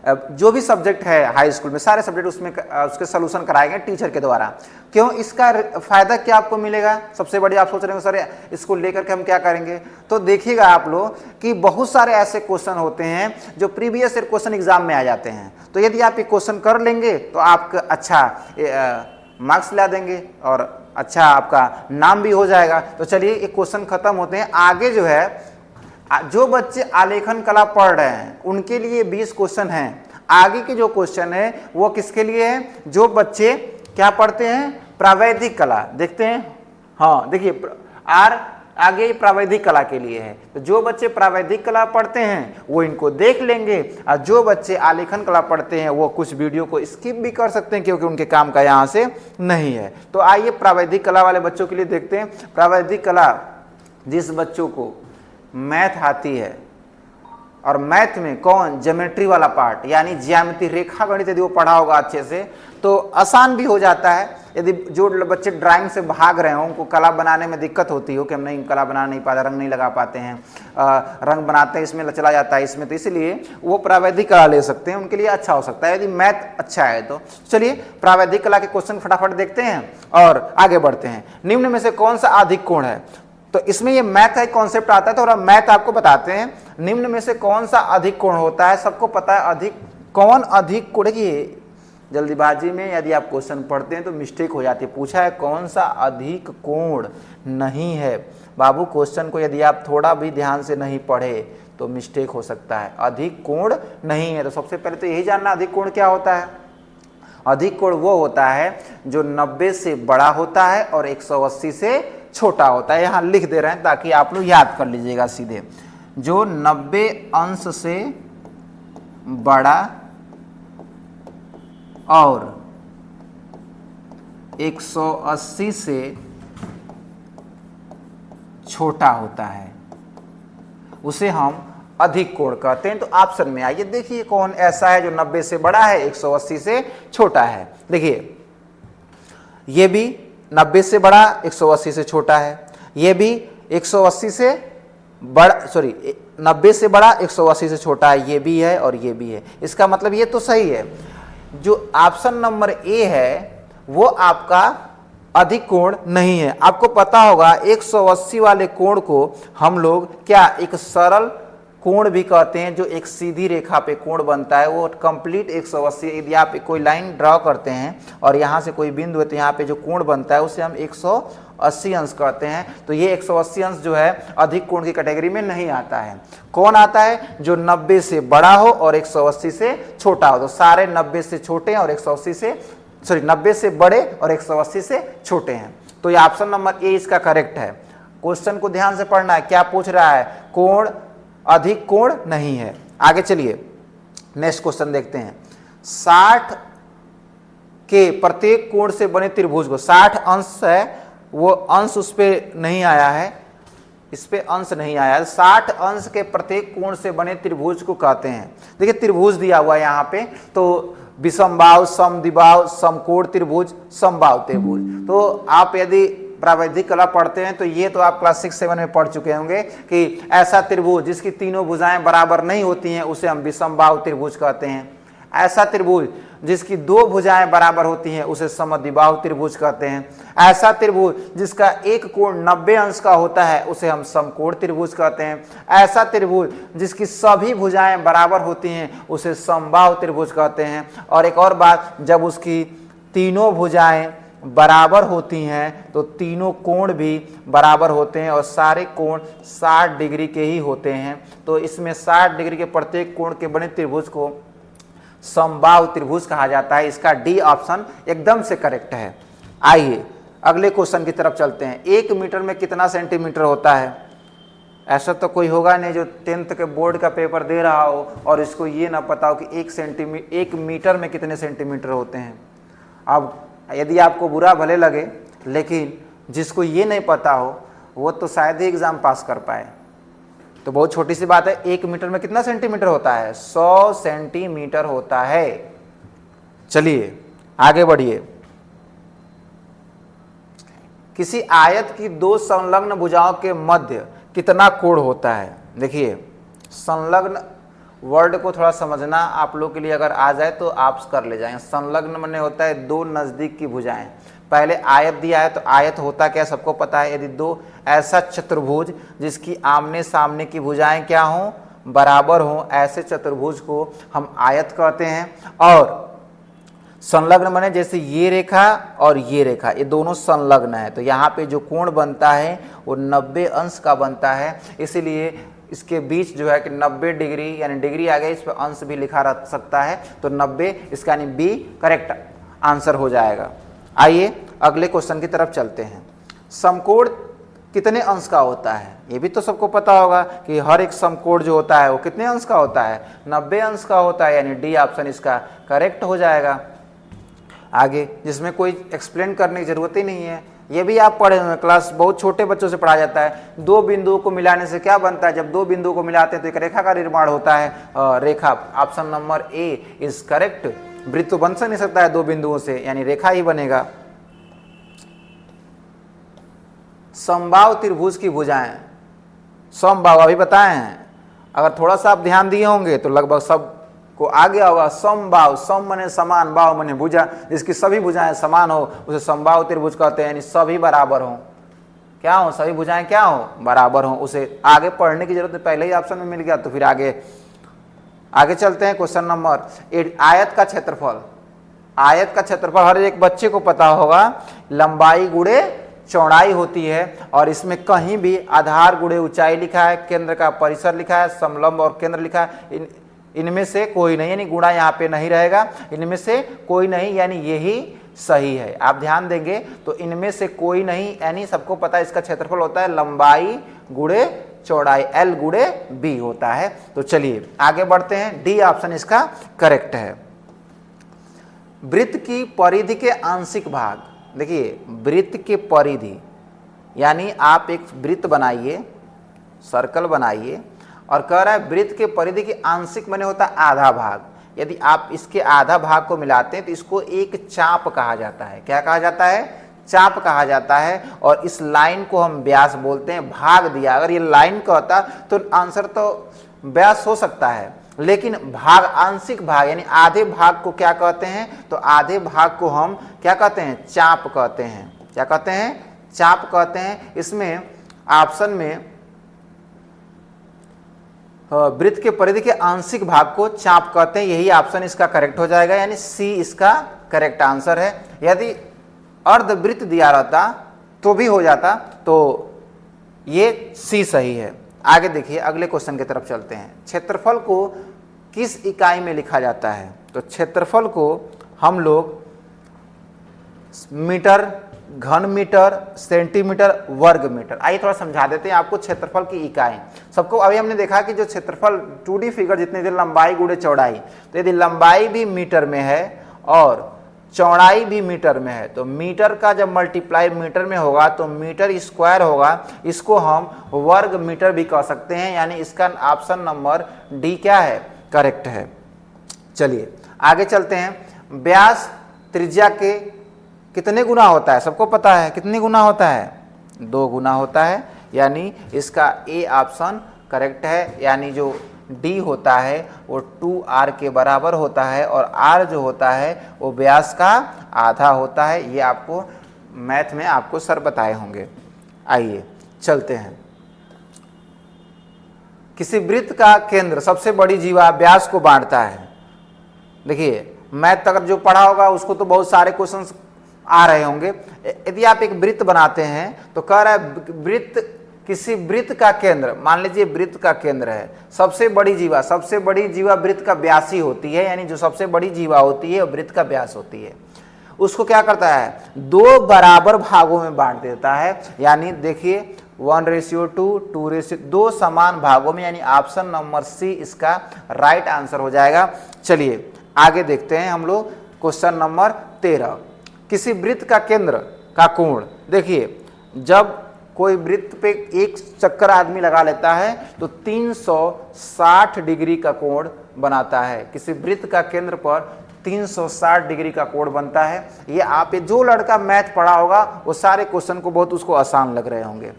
जो भी सब्जेक्ट है हाई स्कूल में सारे सब्जेक्ट उसमें उसके सलूशन कराए गए टीचर के द्वारा। क्यों, इसका फायदा क्या आपको मिलेगा? सबसे बड़ी आप सोच रहे हो सर इसको लेकर के हम क्या करेंगे, तो देखिएगा आप लोग कि बहुत सारे ऐसे क्वेश्चन होते हैं जो प्रीवियस ईयर क्वेश्चन एग्जाम में आ जाते हैं। तो यदि आप ये क्वेश्चन कर लेंगे तो आपका अच्छा मार्क्स ला देंगे और अच्छा आपका नाम भी हो जाएगा। तो चलिए ये क्वेश्चन खत्म होते हैं। आगे जो है जो बच्चे आलेखन कला पढ़ रहे हैं उनके लिए 20 क्वेश्चन हैं। आगे के जो क्वेश्चन है वो किसके लिए है? जो बच्चे क्या पढ़ते हैं? प्रावैधिक कला। देखते हैं, हाँ देखिए आगे प्रावैधिक कला के लिए है। तो जो बच्चे प्रावैधिक कला पढ़ते हैं वो इनको देख लेंगे, और जो बच्चे आलेखन कला पढ़ते हैं वो कुछ वीडियो को स्किप भी कर सकते हैं क्योंकि उनके काम का यहाँ से नहीं है। तो आइए प्रावैधिक कला वाले बच्चों के लिए देखते हैं। प्रावैधिक कला जिस बच्चों को मैथ आती है, और मैथ में कौन, ज्योमेट्री वाला पार्ट यानी ज्यामिति रेखा गणित यदि वो पढ़ा होगा अच्छे से तो आसान भी हो जाता है। यदि जो बच्चे ड्राइंग से भाग रहे हों, उनको कला बनाने में दिक्कत होती हो कि हम नहीं कला बना नहीं पाते, रंग नहीं लगा पाते हैं, रंग बनाते हैं इसमें चला जाता है इसमें, तो इसलिए वो प्रावैधिक कला ले सकते हैं, उनके लिए अच्छा हो सकता है यदि मैथ अच्छा है तो। चलिए प्रावैधिक कला के क्वेश्चन फटाफट देखते हैं और आगे बढ़ते हैं। निम्न में से कौन सा अधिक कोण है? तो इसमें ये मैथ का एक कॉन्सेप्ट आता है, तो मैथ आपको बताते हैं। निम्न में से कौन सा अधिक कोण होता है? सबको पता है अधिक कौन अधिक कोण। देखिए जल्दीबाजी में यदि आप क्वेश्चन पढ़ते हैं तो मिस्टेक हो जाती है। पूछा है कौन सा अधिक कोण नहीं है। बाबू क्वेश्चन को यदि आप थोड़ा भी ध्यान से नहीं पढ़े तो मिस्टेक हो सकता है। अधिक कोण नहीं है, तो सबसे पहले तो यही जानना अधिक कोण क्या होता है। अधिक कोण वो होता है जो 90 से बड़ा होता है और 180 से छोटा होता है। यहां लिख दे रहे हैं ताकि आप लोग याद कर लीजिएगा सीधे। जो 90 अंश से बड़ा और 180 से छोटा होता है उसे हम अधिक कोण कहते हैं। तो ऑप्शन में आइए देखिए कौन ऐसा है जो 90 से बड़ा है 180 से छोटा है। देखिए ये भी 90 से बड़ा 180 से छोटा है, ये भी 180 से बड़ा 90 से बड़ा 180 से छोटा है, ये भी है और ये भी है। इसका मतलब ये तो सही है। जो ऑप्शन नंबर ए है वो आपका अधिक कोण नहीं है। आपको पता होगा 180 वाले कोण को हम लोग क्या एक सरल कोण भी कहते हैं। जो एक सीधी रेखा पे कोण बनता है वो कंप्लीट 180। यदि आप कोई लाइन ड्रॉ करते हैं और यहाँ से कोई बिंदु है तो यहाँ पे जो कोण बनता है उसे हम 180 अंश कहते हैं। तो ये 180 अंश जो है अधिक कोण की कैटेगरी में नहीं आता है। कौन आता है? जो 90 से बड़ा हो और 180 से छोटा हो। तो सारे 90 से छोटे हैं और 180 से 90 से बड़े और 180 से छोटे हैं। तो ये ऑप्शन नंबर ए इसका करेक्ट है। क्वेश्चन को ध्यान से पढ़ना है। क्या पूछ रहा है? कोण अधिक कोण नहीं है। आगे चलिए नेक्स्ट क्वेश्चन देखते हैं। 60 के प्रत्येक कोण से बने त्रिभुज को, 60 अंश है वो अंश उस पे नहीं आया है, इस पे अंश नहीं आया है। 60 अंश के प्रत्येक कोण से बने त्रिभुज को कहते हैं। देखिए त्रिभुज दिया हुआ है यहाँ पे, तो विषमबाहु, समद्विबाहु, समकोण त्रिभुज, समबाहु त्रिभुज। तो आप यदि प्रावैधिक कला पढ़ते हैं तो ये तो आप क्लास 6-7 में पढ़ चुके होंगे कि ऐसा त्रिभुज जिसकी तीनों भुजाएं बराबर नहीं होती हैं उसे हम विषमबाहु त्रिभुज कहते हैं। ऐसा त्रिभुज जिसकी दो भुजाएं बराबर होती हैं उसे समद्विबाहु त्रिभुज कहते हैं। ऐसा त्रिभुज जिसका एक कोण 90 अंश का होता है उसे हम समकोण त्रिभुज कहते हैं। ऐसा त्रिभुज जिसकी सभी भुजाएं बराबर होती हैं उसे समबाहु त्रिभुज कहते हैं। और एक और बात, जब उसकी तीनों भुजाएं बराबर होती हैं तो तीनों कोण भी बराबर होते हैं और सारे कोण 60 डिग्री के ही होते हैं। तो इसमें 60 डिग्री के प्रत्येक कोण के बने त्रिभुज को समबाहु त्रिभुज कहा जाता है। इसका डी ऑप्शन एकदम से करेक्ट है। आइए अगले क्वेश्चन की तरफ चलते हैं। 1 मीटर में कितना सेंटीमीटर होता है? ऐसा तो कोई होगा नहीं जो 10th के बोर्ड का पेपर दे रहा हो और इसको ये ना पता हो कि 1 मीटर में कितने सेंटीमीटर होते हैं। अब यदि आपको बुरा भले लगे, लेकिन जिसको ये नहीं पता हो वो तो शायद ही एग्जाम पास कर पाए। तो बहुत छोटी सी बात है, 1 मीटर में कितना सेंटीमीटर होता है? 100 सेंटीमीटर होता है। चलिए आगे बढ़िए। किसी आयत की दो संलग्न भुजाओं के मध्य कितना कोण होता है? देखिए संलग्न वर्ड को थोड़ा समझना आप लोग के लिए अगर आ जाए तो आप कर ले जाएं। संलग्न माने होता है दो नज़दीक की भुजाएं। पहले आयत दिया है तो आयत होता क्या सबको पता है, यदि दो ऐसा चतुर्भुज जिसकी आमने सामने की भुजाएं क्या हों, बराबर हों, ऐसे चतुर्भुज को हम आयत कहते हैं। और संलग्न माने जैसे ये रेखा और ये रेखा, ये दोनों संलग्न है तो यहाँ पे जो कोण बनता है वो 90 अंश का बनता है। इसीलिए इसके बीच जो है कि 90 डिग्री, यानी डिग्री आ गई, इस पर अंश भी लिखा रह सकता है, तो 90 इसका यानी बी करेक्ट आंसर हो जाएगा। आइए अगले क्वेश्चन की तरफ चलते हैं। समकोण कितने अंश का होता है, ये भी तो सबको पता होगा कि हर एक समकोण जो होता है वो कितने अंश का होता है, 90 अंश का होता है, यानी डी ऑप्शन इसका करेक्ट हो जाएगा। आगे जिसमें कोई एक्सप्लेन करने की जरूरत ही नहीं है, ये भी आप पढ़े हुए, क्लास बहुत छोटे बच्चों से पढ़ा जाता है। दो बिंदुओं को मिलाने से क्या बनता है, जब दो बिंदुओं को मिलाते हैं तो एक रेखा का निर्माण होता है, रेखा। Option number A is correct. वृत्त तो बन नहीं सकता है दो बिंदुओं से, यानी रेखा ही बनेगा। समबाहु त्रिभुज की भुजाएं, समबाहु अभी बताए हैं, अगर थोड़ा सा आप ध्यान दिए होंगे तो लगभग सब को आ गया होगा। समबाहु, सम मने समान, बाहु मने भुजा, जिसकी सभी भुजाएं समान हो उसे समबाहु त्रिभुज कहते हैं, यानी सभी बराबर हो। क्या हो, सभी भुजाएं क्या हो, बराबर हो। उसे आगे पढ़ने की जरूरत पहले ही ऑप्शन में मिल गया, तो फिर आगे चलते हैं। क्वेश्चन नंबर 8, आयत का क्षेत्रफल। आयत का क्षेत्रफल हर एक बच्चे को पता होगा, लंबाई गुणे चौड़ाई होती है, और इसमें कहीं भी आधार गुणे ऊंचाई लिखा है, केंद्र का परिसर लिखा है, समलंब और केंद्र लिखा है, इनमें से कोई नहीं, यानी गुणा यहाँ पे नहीं रहेगा, इनमें से कोई नहीं, यानी यही सही है। आप ध्यान देंगे तो इनमें से कोई नहीं, यानी सबको पता है इसका क्षेत्रफल होता है लंबाई गुणे चौड़ाई, L गुणे B होता है। तो चलिए आगे बढ़ते हैं, डी ऑप्शन इसका करेक्ट है। वृत्त की परिधि के आंशिक भाग, देखिए वृत्त के परिधि, यानी आप एक वृत्त बनाइए, सर्कल बनाइए, और कह रहा है वृत्त के परिधि के आंशिक माने होता है आधा भाग। यदि आप इसके आधा भाग को मिलाते हैं तो इसको एक चाप कहा जाता है। क्या कहा जाता है, चाप कहा जाता है। और इस लाइन को हम व्यास बोलते हैं। भाग दिया, अगर ये लाइन कहता तो आंसर तो व्यास हो सकता है, लेकिन भाग, आंशिक भाग यानी आधे भाग को क्या कहते हैं, तो आधे भाग को हम क्या कहते हैं, चाप कहते हैं। क्या कहते हैं, चाप कहते हैं। इसमें ऑप्शन में वृत्त के परिधि के आंशिक भाग को चाप कहते हैं, यही ऑप्शन इसका करेक्ट हो जाएगा, यानी सी इसका करेक्ट आंसर है। यदि अर्धवृत्त दिया रहता तो भी हो जाता, तो ये सी सही है। आगे देखिए अगले क्वेश्चन की तरफ चलते हैं। क्षेत्रफल को किस इकाई में लिखा जाता है, तो क्षेत्रफल को हम लोग मीटर, घन मीटर, सेंटीमीटर, वर्ग मीटर, आइए थोड़ा समझा देते हैं आपको क्षेत्रफल की इकाई सबको। अभी हमने देखा कि जो क्षेत्रफल 2D फिगर जितनी देर लंबाई गुणे चौड़ाई, तो यदि लंबाई भी मीटर में है और चौड़ाई भी मीटर में है, तो मीटर का जब मल्टीप्लाई मीटर में होगा तो मीटर स्क्वायर होगा, इसको हम वर्ग मीटर भी कह सकते हैं, यानी इसका ऑप्शन नंबर डी क्या है, करेक्ट है। चलिए आगे चलते हैं। व्यास त्रिज्या के कितने गुना होता है, सबको पता है कितने गुना होता है, 2 गुना होता है, यानी इसका ए ऑप्शन करेक्ट है। यानी जो डी होता है वो 2r के बराबर होता है, और r जो होता है वो व्यास का आधा होता है। ये आपको मैथ में आपको सर बताए होंगे। आइए चलते हैं। किसी वृत्त का केंद्र सबसे बड़ी जीवा व्यास को बांटता है। देखिए मैथ तक जो पढ़ा होगा उसको तो बहुत सारे क्वेश्चंस आ रहे होंगे। यदि आप एक वृत्त बनाते हैं तो कह रहा है वृत्त, किसी वृत्त का केंद्र, मान लीजिए वृत्त का केंद्र है, सबसे बड़ी जीवा वृत्त का व्यास ही होती है, यानी जो सबसे बड़ी जीवा होती है वृत्त का व्यास होती है। उसको क्या करता है, 2 बराबर भागों में बांट देता है, यानी देखिए 1:2, 2 समान भागों में, यानी ऑप्शन नंबर सी इसका राइट आंसर हो जाएगा। चलिए आगे देखते हैं हम लोग क्वेश्चन नंबर 13। किसी वृत्त का केंद्र का कोण, देखिए जब कोई वृत्त पे एक चक्कर आदमी लगा लेता है तो 360 डिग्री का कोण बनाता है। किसी वृत्त का केंद्र पर 360 डिग्री का कोण बनता है। ये आप जो लड़का मैथ पढ़ा होगा वो सारे क्वेश्चन को बहुत उसको आसान लग रहे होंगे।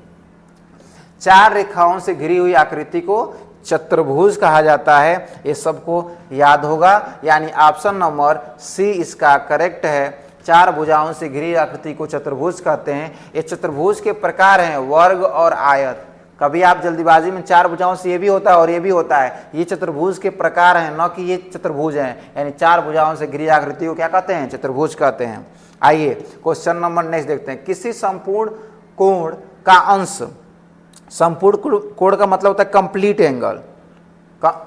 4 रेखाओं से घिरी हुई आकृति को चतुर्भुज कहा जाता है। ये सबको याद होगा, यानी ऑप्शन नंबर सी इसका करेक्ट है। 4 भुजाओं से घिरी आकृति को चतुर्भुज कहते हैं। ये चतुर्भुज के प्रकार हैं वर्ग और आयत। कभी आप जल्दीबाजी में 4 भुजाओं से ये भी होता है और ये भी होता है, ये चतुर्भुज के प्रकार हैं, न कि ये चतुर्भुज हैं। यानी 4 भुजाओं से घिरी आकृति को क्या कहते हैं? चतुर्भुज कहते हैं। आइए क्वेश्चन नंबर नेक्स्ट देखते हैं। किसी संपूर्ण कोण का अंश, संपूर्ण कोण का मतलब होता है कंप्लीट एंगल,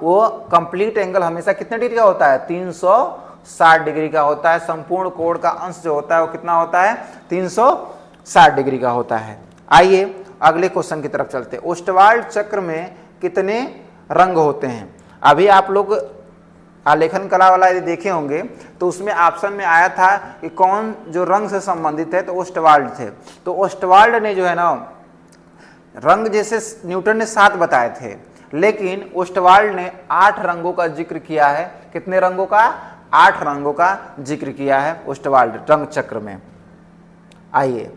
वो कंप्लीट एंगल हमेशा कितने डिग्री का होता है? 360 डिग्री का होता है। संपूर्ण कोण का अंश जो होता है वो कितना होता है? 360 डिग्री का होता है। आइए अगले क्वेश्चन की तरफ चलते हैं। ओस्टवाल्ड चक्र में कितने रंग होते हैं? अभी आप लोग आलेखन कला वाला यदि देखे होंगे तो उसमें ऑप्शन में आया था कि कौन जो रंग से संबंधित है, तो ओस्टवाल्ड थे। तो ओस्टवाल्ड ने जो है ना रंग, जैसे न्यूटन ने 7 बताए थे, लेकिन ओस्टवाल्ड ने 8 रंगों का जिक्र किया है। कितने रंगों का? 8 रंगों का जिक्र किया है ओस्टवाल्ड रंग चक्र में। आइए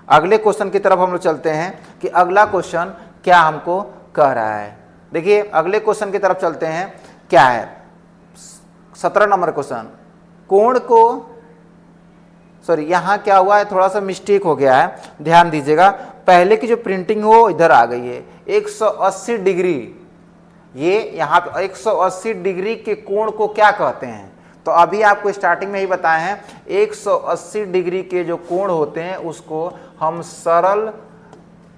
अगले क्वेश्चन की तरफ हम लोग चलते हैं कि अगला क्वेश्चन क्या हमको कह रहा है। देखिए अगले क्वेश्चन की तरफ चलते हैं, क्या है? 17 नंबर क्वेश्चन। कोण को, सॉरी यहाँ क्या हुआ है, थोड़ा सा मिस्टेक हो गया है, ध्यान दीजिएगा। पहले की जो प्रिंटिंग हो इधर आ गई है 180 डिग्री। ये यहाँ पे 180 डिग्री के कोण को क्या कहते हैं? तो अभी आपको स्टार्टिंग में ही बताए हैं 180 डिग्री के जो कोण होते हैं उसको हम सरल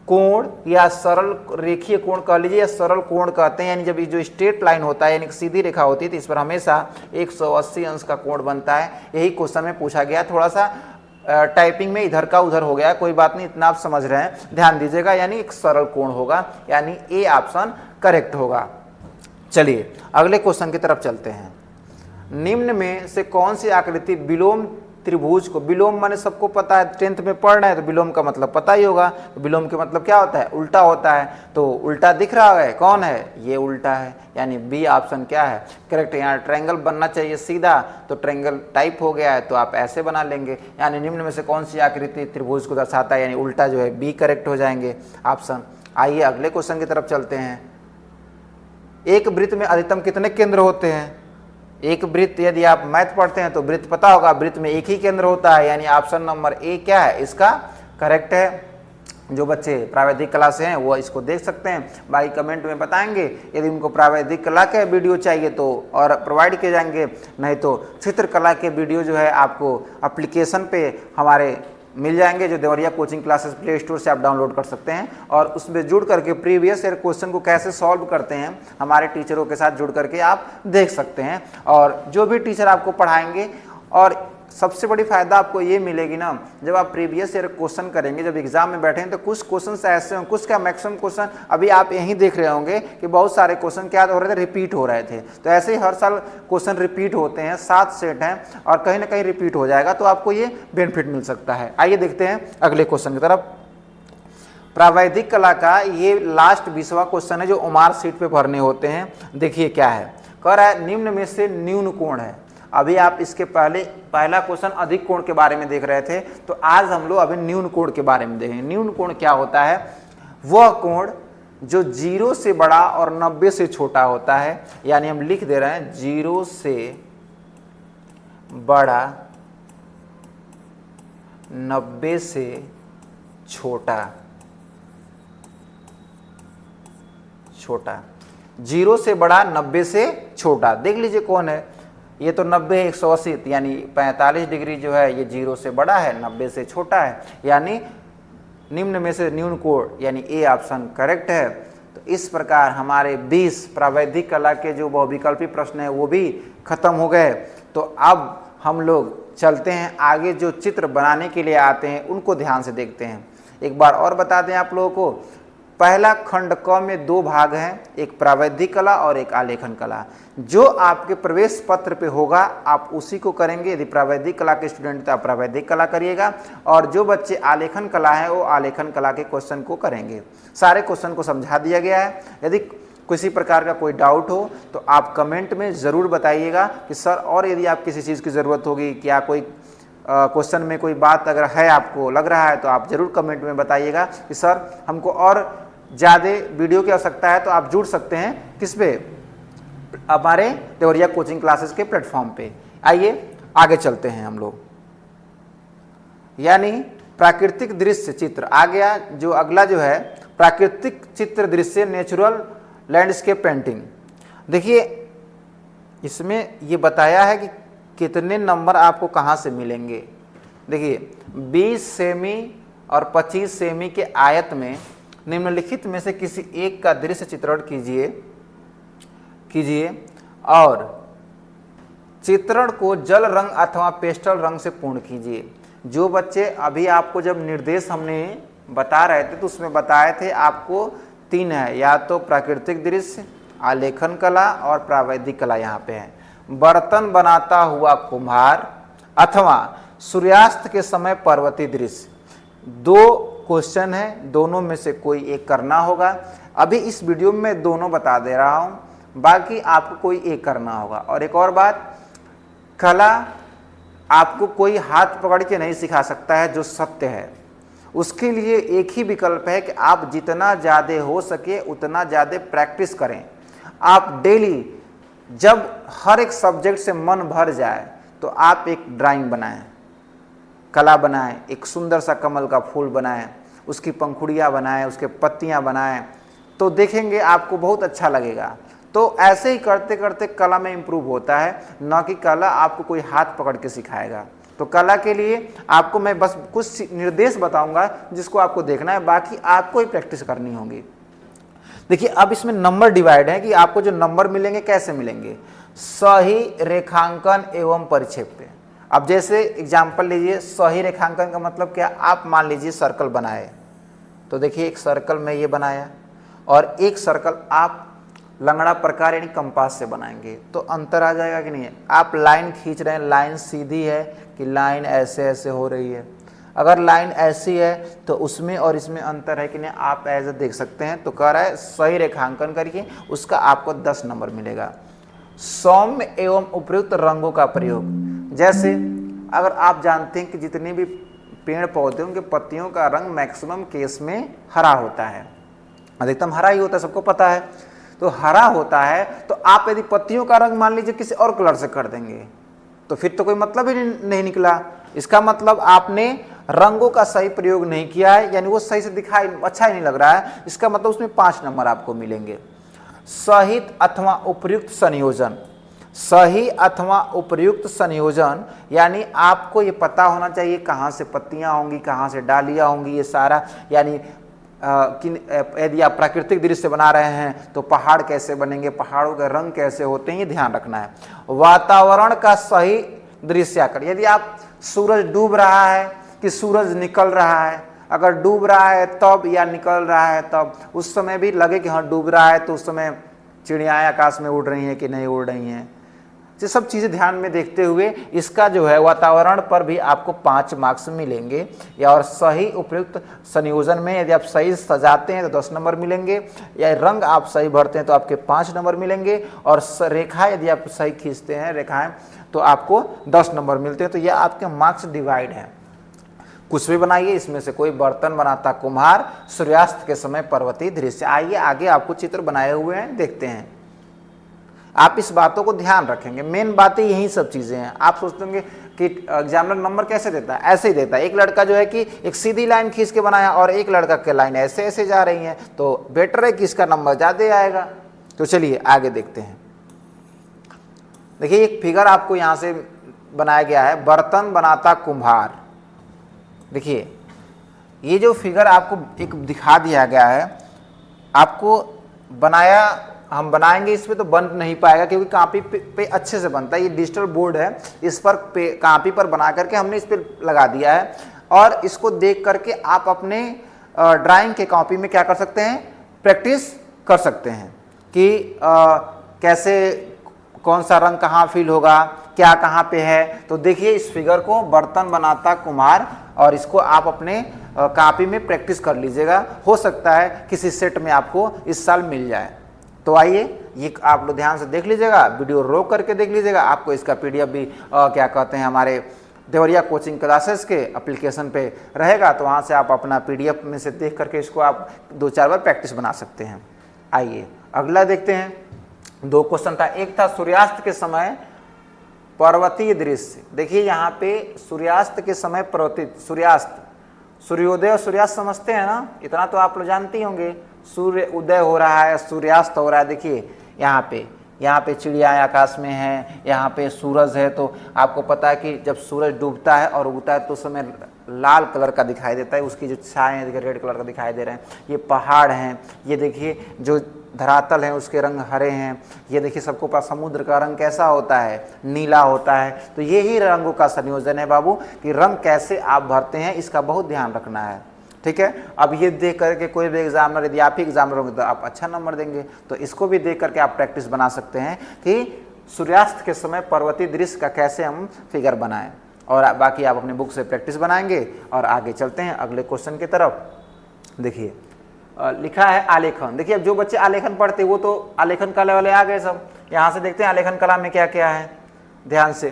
कोण या सरल रेखीय कोण कह लीजिए, या सरल कोण कहते हैं। यानी जब ये जो स्ट्रेट लाइन होता है, यानी सीधी रेखा होती है, तो इस पर हमेशा 180 अंश का कोण बनता है। यही क्वेश्चन में पूछा गया। थोड़ा सा टाइपिंग में इधर का उधर हो गया, कोई बात नहीं, इतना आप समझ रहे हैं, ध्यान दीजिएगा। यानी एक सरल कोण होगा, यानी ए ऑप्शन करेक्ट होगा। चलिए अगले क्वेश्चन की तरफ चलते हैं। निम्न में से कौन सी आकृति विलोम त्रिभुज को, विलोम माने सबको पता है, 10th में पढ़ रहे हैं तो विलोम का मतलब पता ही होगा। तो विलोम के मतलब क्या होता है? उल्टा होता है। तो उल्टा दिख रहा है, कौन है? ये उल्टा है, यानी बी ऑप्शन क्या है? करेक्ट। यहाँ ट्रायंगल बनना चाहिए सीधा, तो ट्रायंगल टाइप हो गया है, तो आप ऐसे बना लेंगे। यानी निम्न में से कौन सी आकृति त्रिभुज को दर्शाता है, यानी उल्टा जो है बी करेक्ट हो जाएंगे ऑप्शन। आइए अगले क्वेश्चन की तरफ चलते हैं। एक वृत्त में अधिकतम कितने केंद्र होते हैं? एक वृत्त, यदि आप मैथ पढ़ते हैं तो वृत्त पता होगा, वृत्त में एक ही केंद्र होता है, यानी ऑप्शन नंबर ए क्या है? इसका करेक्ट है। जो बच्चे प्रावैधिक कला से हैं वो इसको देख सकते हैं, बाकी कमेंट में बताएंगे। यदि उनको प्रावैधिक कला के वीडियो चाहिए तो और प्रोवाइड किए जाएंगे, नहीं तो चित्रकला के वीडियो जो है आपको एप्लीकेशन पे हमारे मिल जाएंगे, जो Deoria coaching classes play store से आप डाउनलोड कर सकते हैं। और उसमें जुड़ करके प्रीवियस ईयर क्वेश्चन को कैसे सॉल्व करते हैं हमारे टीचरों के साथ जुड़ करके आप देख सकते हैं। और जो भी टीचर आपको पढ़ाएंगे, और सबसे बड़ी फायदा आपको ये मिलेगी ना, जब आप प्रीवियस ईयर क्वेश्चन करेंगे, जब एग्जाम में बैठेंगे तो कुछ क्वेश्चन ऐसे हों, कुछ क्या मैक्सिमम क्वेश्चन अभी आप यहीं देख रहे होंगे कि बहुत सारे क्वेश्चन क्या हो रहे थे? रिपीट हो रहे थे। तो ऐसे ही हर साल क्वेश्चन रिपीट होते हैं, 7 सेट हैं और कहीं ना कहीं रिपीट हो जाएगा, तो आपको ये बेनिफिट मिल सकता है। आइए देखते हैं अगले क्वेश्चन की तरफ। प्रावैधिक कला का ये लास्ट 20वां क्वेश्चन है जो ओमार सीट पे भरने होते हैं। देखिए क्या है, कह रहा है निम्न में से न्यून कोण है। अभी आप इसके पहला क्वेश्चन अधिक कोण के बारे में देख रहे थे, तो आज हम लोग अभी न्यून कोण के बारे में देखेंगे। न्यून कोण क्या होता है? वह कोण जो 0 से बड़ा और 90 से छोटा होता है। यानी हम लिख दे रहे हैं 0 से बड़ा, 90 से छोटा। 0 से बड़ा, 90 से छोटा। देख लीजिए कौन है? ये तो 90 है, 180, यानी 45 डिग्री जो है ये 0 से बड़ा है, 90 से छोटा है, यानी निम्न में से न्यून कोण, यानी ए ऑप्शन करेक्ट है। तो इस प्रकार हमारे 20 प्रावैधिक कला के जो बहुविकल्पी प्रश्न है वो भी खत्म हो गए। तो अब हम लोग चलते हैं आगे, जो चित्र बनाने के लिए आते हैं उनको ध्यान से देखते हैं। एक बार और बता दें आप लोगों को, पहला खंड क में 2 भाग हैं, एक प्रावैधिक कला और एक आलेखन कला। जो आपके प्रवेश पत्र पे होगा आप उसी को करेंगे। यदि प्रावैधिक कला के स्टूडेंट तो आप प्रावैधिक कला करिएगा, और जो बच्चे आलेखन कला है वो आलेखन कला के क्वेश्चन को करेंगे। सारे क्वेश्चन को समझा दिया गया है। यदि किसी प्रकार का कोई डाउट हो तो आप कमेंट में ज़रूर बताइएगा कि सर, और यदि आप किसी चीज़ की ज़रूरत होगी, क्या कोई क्वेश्चन में कोई बात अगर है आपको लग रहा है, तो आप ज़रूर कमेंट में बताइएगा कि सर हमको और ज़्यादा वीडियो की आवश्यकता है तो आप जुड़ सकते हैं किस पे, हमारे देवरिया कोचिंग क्लासेस के प्लेटफॉर्म पे। आइए आगे चलते हैं हम लोग। यानी प्राकृतिक दृश्य चित्र आ गया। जो अगला जो है प्राकृतिक चित्र दृश्य, नेचुरल लैंडस्केप पेंटिंग। देखिए इसमें ये बताया है कि कितने नंबर आपको कहाँ से मिलेंगे। देखिए 20 सेमी और 25 सेमी के आयत में निम्नलिखित में से किसी एक का दृश्य चित्रण कीजिए और चित्रण को जल रंग अथवा पेस्टल रंग से पूर्ण कीजिए। जो बच्चे अभी आपको जब निर्देश हमने बता रहे थे तो उसमें बताए थे आपको 3 है, या तो प्राकृतिक दृश्य, आलेखन कला और प्रावैधिक कला यहाँ पे है। बर्तन बनाता हुआ कुम्हार अथवा सूर्यास्त के समय पर्वतीय दृश्य। 2 क्वेश्चन है, दोनों में से कोई एक करना होगा। अभी इस वीडियो में दोनों बता दे रहा हूँ, बाकी आपको कोई एक करना होगा। और एक और बात, कला आपको कोई हाथ पकड़ के नहीं सिखा सकता है जो सत्य है। उसके लिए एक ही विकल्प है कि आप जितना ज़्यादा हो सके उतना ज़्यादा प्रैक्टिस करें। आप डेली जब हर एक सब्जेक्ट से मन भर जाए तो आप एक ड्राइंग बनाएं, कला बनाएं, एक सुंदर सा कमल का फूल बनाएं, उसकी पंखुड़ियाँ बनाएं, उसके पत्तियाँ बनाएं, तो देखेंगे आपको बहुत अच्छा लगेगा। तो ऐसे ही करते करते कला में इम्प्रूव होता है, न कि कला आपको कोई हाथ पकड़ के सिखाएगा। तो कला के लिए आपको मैं बस कुछ निर्देश बताऊंगा जिसको आपको देखना है, बाकी आपको ही प्रैक्टिस करनी होगी। देखिए अब इसमें नंबर डिवाइड है कि आपको जो नंबर मिलेंगे कैसे मिलेंगे, सही रेखांकन एवं परिक्षेप्य। अब जैसे एग्जाम्पल लीजिए, सही रेखांकन का मतलब क्या, आप मान लीजिए सर्कल बनाए, तो देखिए एक सर्कल में ये बनाया और एक सर्कल आप लंगड़ा प्रकार यानी कंपास से बनाएंगे, तो अंतर आ जाएगा कि नहीं। आप लाइन खींच रहे हैं, लाइन सीधी है कि लाइन ऐसे ऐसे हो रही है। अगर लाइन ऐसी है तो उसमें और इसमें अंतर है कि नहीं, आप ऐसे देख सकते हैं। तो कह रहा है सही रेखांकन करिए, उसका आपको 10 नंबर मिलेगा। सौम्य एवं उपयुक्त रंगों का प्रयोग, जैसे अगर आप जानते हैं कि जितने भी पेड़ पौधे उनके पत्तियों का रंग मैक्सिमम केस में हरा होता है, अधिकतम हरा ही होता है, सबको पता है। तो हरा होता है, तो आप यदि पत्तियों का रंग मान लीजिए किसी और कलर से कर देंगे तो फिर तो कोई मतलब ही नहीं निकला। इसका मतलब आपने रंगों का सही प्रयोग नहीं किया है, यानी वो सही से दिखाई अच्छा ही नहीं लग रहा है। इसका मतलब उसमें 5 नंबर आपको मिलेंगे। सहित अथवा उपयुक्त संयोजन, सही अथवा उपयुक्त संयोजन यानी आपको ये पता होना चाहिए कहाँ से पत्तियाँ होंगी, कहाँ से डालियाँ होंगी, ये सारा। यानी यदि आप प्राकृतिक दृश्य बना रहे हैं तो पहाड़ कैसे बनेंगे, पहाड़ों के रंग कैसे होते हैं, ये ध्यान रखना है। वातावरण का सही दृश्याकरण, यदि आप सूरज डूब रहा है कि सूरज निकल रहा है, अगर डूब रहा है तब या निकल रहा है तब, उस समय भी लगे कि हाँ डूब रहा है तो उस समय चिड़ियाएँ आकाश में उड़ रही हैं कि नहीं उड़ रही हैं, ये सब चीज़ें ध्यान में देखते हुए इसका जो है वातावरण पर भी आपको 5 मार्क्स मिलेंगे। या और सही उपयुक्त संयोजन में यदि आप सही सजाते हैं तो 10 नंबर मिलेंगे, या रंग आप सही भरते हैं तो आपके 5 नंबर मिलेंगे, और रेखा यदि आप सही खींचते हैं रेखाएं तो आपको 10 नंबर मिलते हैं। तो यह आपके मार्क्स डिवाइड है। कुछ भी बनाइए, इसमें से कोई बर्तन बनाता कुम्हार, सूर्यास्त के समय पर्वतीय दृश्य। आइए आगे आपको चित्र बनाए हुए हैं, देखते हैं। आप इस बातों को ध्यान रखेंगे, मेन बातें यही सब चीज़ें हैं। आप सोचते होंगे कि एग्जामिनर नंबर कैसे देता है, ऐसे ही देता है। एक लड़का जो है कि एक सीधी लाइन खींच के बनाया और एक लड़का की लाइन ऐसे ऐसे जा रही है, तो बेटर है कि इसका नंबर ज़्यादा आएगा। तो चलिए आगे देखते हैं। देखिए एक फिगर आपको यहाँ से बनाया गया है, बर्तन बनाता कुम्हार। देखिए ये जो फिगर आपको एक दिखा दिया गया है, आपको बनाया हम बनाएंगे, इस पे तो बन नहीं पाएगा क्योंकि कॉपी पे अच्छे से बनता है। ये डिजिटल बोर्ड है, इस पर कॉपी पर बना करके हमने इस पर लगा दिया है, और इसको देख करके आप अपने ड्राइंग के कॉपी में क्या कर सकते हैं, प्रैक्टिस कर सकते हैं कि कैसे कौन सा रंग कहाँ फिल होगा, क्या कहाँ पे है। तो देखिए इस फिगर को, बर्तन बनाता कुम्हार, और इसको आप अपने कॉपी में प्रैक्टिस कर लीजिएगा। हो सकता है किसी सेट में आपको इस साल मिल जाए। तो आइए ये आप लोग ध्यान से देख लीजिएगा, वीडियो रोक करके देख लीजिएगा। आपको इसका PDF भी क्या कहते हैं हमारे देवरिया कोचिंग क्लासेस के एप्लीकेशन पे रहेगा, तो वहाँ से आप अपना PDF में से देख करके इसको आप 2-4 बार प्रैक्टिस बना सकते हैं। आइए अगला देखते हैं। 2 क्वेश्चन था, एक था सूर्यास्त के समय पर्वतीय दृश्य। देखिए यहाँ पे सूर्यास्त के समय पर्वतीय, सूर्यास्त, सूर्योदय और सूर्यास्त समझते हैं ना, इतना तो आप लोग जानते ही होंगे। सूर्य उदय हो रहा है, सूर्यास्त हो रहा है। देखिए यहाँ पे चिड़ियाएँ आकाश में हैं, यहाँ पे सूरज है। तो आपको पता है कि जब सूरज डूबता है और उगता है तो उस समय लाल कलर का दिखाई देता है, उसकी जो छाएँ हैं देखिए रेड कलर का दिखाई दे रहे हैं। ये पहाड़ हैं, ये देखिए जो धरातल है उसके रंग हरे हैं। ये देखिए सबको पता समुद्र का रंग कैसा होता है, नीला होता है। तो ये ही रंगों का संयोजन है बाबू, कि रंग कैसे आप भरते हैं इसका बहुत ध्यान रखना है, ठीक है। अब ये देख करके कोई भी एग्जामिनर, यदि आप ही एग्जामिनर होंगे तो आप अच्छा नंबर देंगे। तो इसको भी देख करके आप प्रैक्टिस बना सकते हैं कि सूर्यास्त के समय पर्वतीय दृश्य का कैसे हम फिगर बनाएं, और बाकी आप अपने बुक से प्रैक्टिस बनाएंगे। और आगे चलते हैं अगले क्वेश्चन की तरफ। देखिए लिखा है आलेखन। देखिए अब जो बच्चे आलेखन पढ़ते वो तो आलेखन कला वाले आ गए सब। यहाँ से देखते हैं आलेखन कला में क्या क्या है, ध्यान से।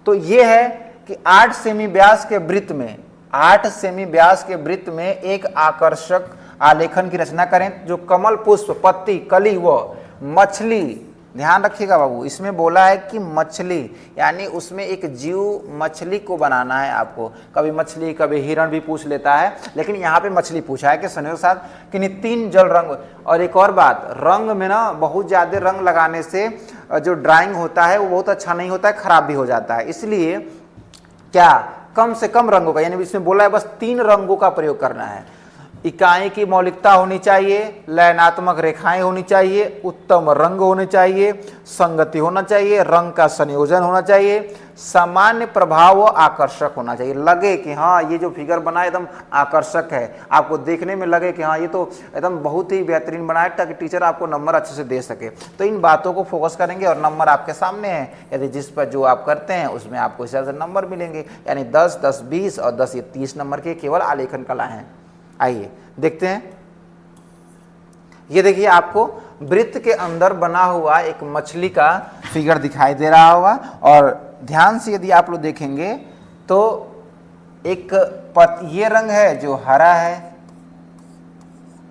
तो ये है कि 8 सेमी व्यास के वृत्त में, 8 सेमी व्यास के वृत्त में एक आकर्षक आलेखन की रचना करें जो कमल, पुष्प, पत्ती, कली व मछली, ध्यान रखिएगा बाबू, इसमें बोला है कि मछली, यानी उसमें एक जीव मछली को बनाना है आपको। कभी मछली कभी हिरण भी पूछ लेता है, लेकिन यहाँ पे मछली पूछा है कि संयोग के साथ कि 3 जल रंग। और एक और बात, रंग में ना बहुत ज़्यादा रंग लगाने से जो ड्राइंग होता है वो बहुत अच्छा नहीं होता है, खराब भी हो जाता है। इसलिए क्या कम से कम रंगों का, यानी इसमें बोला है बस 3 रंगों का प्रयोग करना है। इकाई की मौलिकता होनी चाहिए, लयनात्मक रेखाएं होनी चाहिए, उत्तम रंग होने चाहिए, संगति होना चाहिए, रंग का संयोजन होना चाहिए, सामान्य प्रभाव व आकर्षक होना चाहिए। लगे कि हाँ ये जो फिगर बना एकदम आकर्षक है, आपको देखने में लगे कि हाँ ये तो एकदम बहुत ही बेहतरीन बना है, ताकि टीचर आपको नंबर अच्छे से दे सके। तो इन बातों को फोकस करेंगे और नंबर आपके सामने है। यदि जिस पर जो आप करते हैं उसमें आपको इस तरह से नंबर मिलेंगे, यानी 10, 10, 20 और 10 ये 30 नंबर के केवल आलेखन कला हैं। आइए देखते हैं। ये देखिए आपको वृत्त के अंदर बना हुआ एक मछली का फिगर दिखाई दे रहा होगा, और ध्यान से यदि आप लोग देखेंगे तो एक ये रंग है जो हरा है,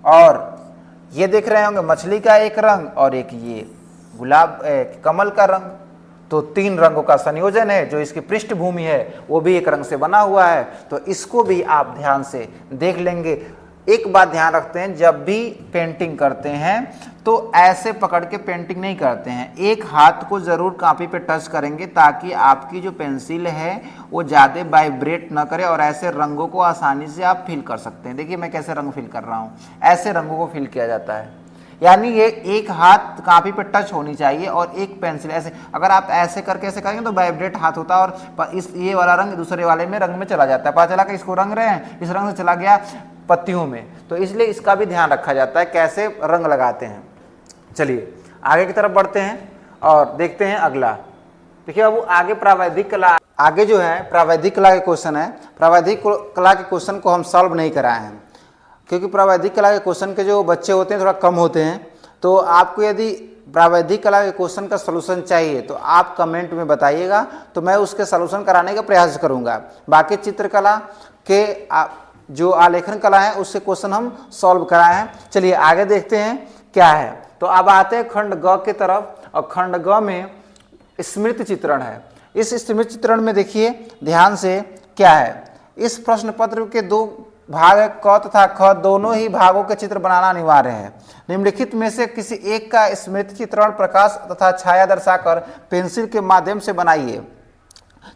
और ये देख रहे होंगे मछली का एक रंग और एक ये गुलाब कमल का रंग। तो 3 रंगों का संयोजन है। जो इसकी पृष्ठभूमि है वो भी एक रंग से बना हुआ है, तो इसको भी आप ध्यान से देख लेंगे। एक बात ध्यान रखते हैं, जब भी पेंटिंग करते हैं तो ऐसे पकड़ के पेंटिंग नहीं करते हैं, एक हाथ को जरूर कॉपी पे टच करेंगे ताकि आपकी जो पेंसिल है वो ज़्यादा वाइब्रेट ना करे और ऐसे रंगों को आसानी से आप फिल कर सकते हैं। देखिए मैं कैसे रंग फिल कर रहा हूँ, ऐसे रंगों को फिल किया जाता है। यानी ये एक हाथ कॉपी पे टच होनी चाहिए और एक पेंसिल ऐसे, अगर आप ऐसे करके ऐसे करेंगे तो वाइब्रेट हाथ होता है और इस ये वाला रंग दूसरे वाले में रंग में चला जाता है। पता चला कि इसको रंग रहे हैं, इस रंग से चला गया पत्तियों में, तो इसलिए इसका भी ध्यान रखा जाता है कैसे रंग लगाते हैं। चलिए आगे की तरफ बढ़ते हैं और देखते हैं अगला। देखिए अब आगे प्रावैधिक कला, आगे जो है प्रावैधिक कला के क्वेश्चन है। प्रावैधिक कला के क्वेश्चन को हम सॉल्व नहीं कराए हैं क्योंकि प्रावैधिक कला के क्वेश्चन के जो बच्चे होते हैं थोड़ा कम होते हैं। तो आपको यदि प्रावैधिक कला के क्वेश्चन का सलूशन चाहिए तो आप कमेंट में बताइएगा, तो मैं उसके सलूशन कराने का प्रयास करूंगा। बाकी चित्रकला के जो आलेखन कला है उससे क्वेश्चन हम सॉल्व कराए हैं। चलिए आगे देखते हैं क्या है। तो अब आते हैं खंड ग के तरफ, और खंड ग में स्मृति चित्रण है। इस स्मृति चित्रण में देखिए ध्यान से क्या है। इस प्रश्न पत्र के 2 भाग है, क तथा ख, दोनों ही भागों के चित्र बनाना अनिवार्य है। निम्नलिखित में से किसी एक का स्मृति चित्रण प्रकाश तथा छाया दर्शाकर पेंसिल के माध्यम से बनाइए।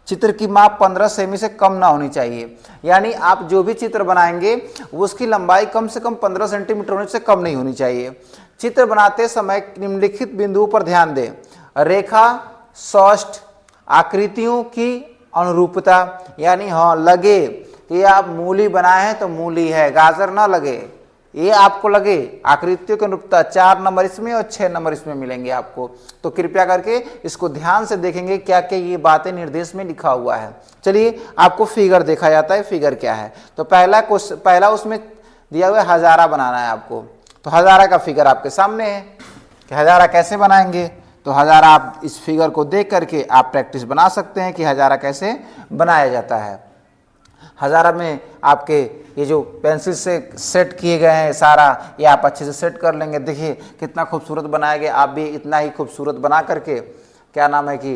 चित्र की माप 15 सेमी से कम ना होनी चाहिए। यानी आप जो भी चित्र बनाएंगे उसकी लंबाई कम से कम 15 सेंटीमीटर होने से कम नहीं होनी चाहिए। चित्र बनाते समय निम्नलिखित बिंदुओं पर ध्यान दें। रेखा, सौष्ठ, आकृतियों की अनुरूपता, यानी हाँ लगे कि आप मूली बनाए हैं तो मूली है, गाजर ना लगे, ये आपको लगे। आकृतियों की अनुरूपता 4 नंबर इसमें और 6 नंबर इसमें मिलेंगे आपको। तो कृपया करके इसको ध्यान से देखेंगे क्या क्या ये बातें निर्देश में लिखा हुआ है। चलिए आपको फिगर देखा जाता है, फिगर क्या है। तो पहला उसमें दिया हुआ है हजारा बनाना है आपको। तो हजारा का फिगर आपके सामने है कि हजारा कैसे बनाएंगे। तो हजारा आप इस फिगर को देख करके आप प्रैक्टिस बना सकते हैं कि हजारा कैसे बनाया जाता है। हजारा में आपके ये जो पेंसिल से सेट किए गए हैं सारा, ये आप अच्छे से सेट कर लेंगे। देखिए कितना खूबसूरत बनाया गया। आप भी इतना ही खूबसूरत बना करके क्या नाम है कि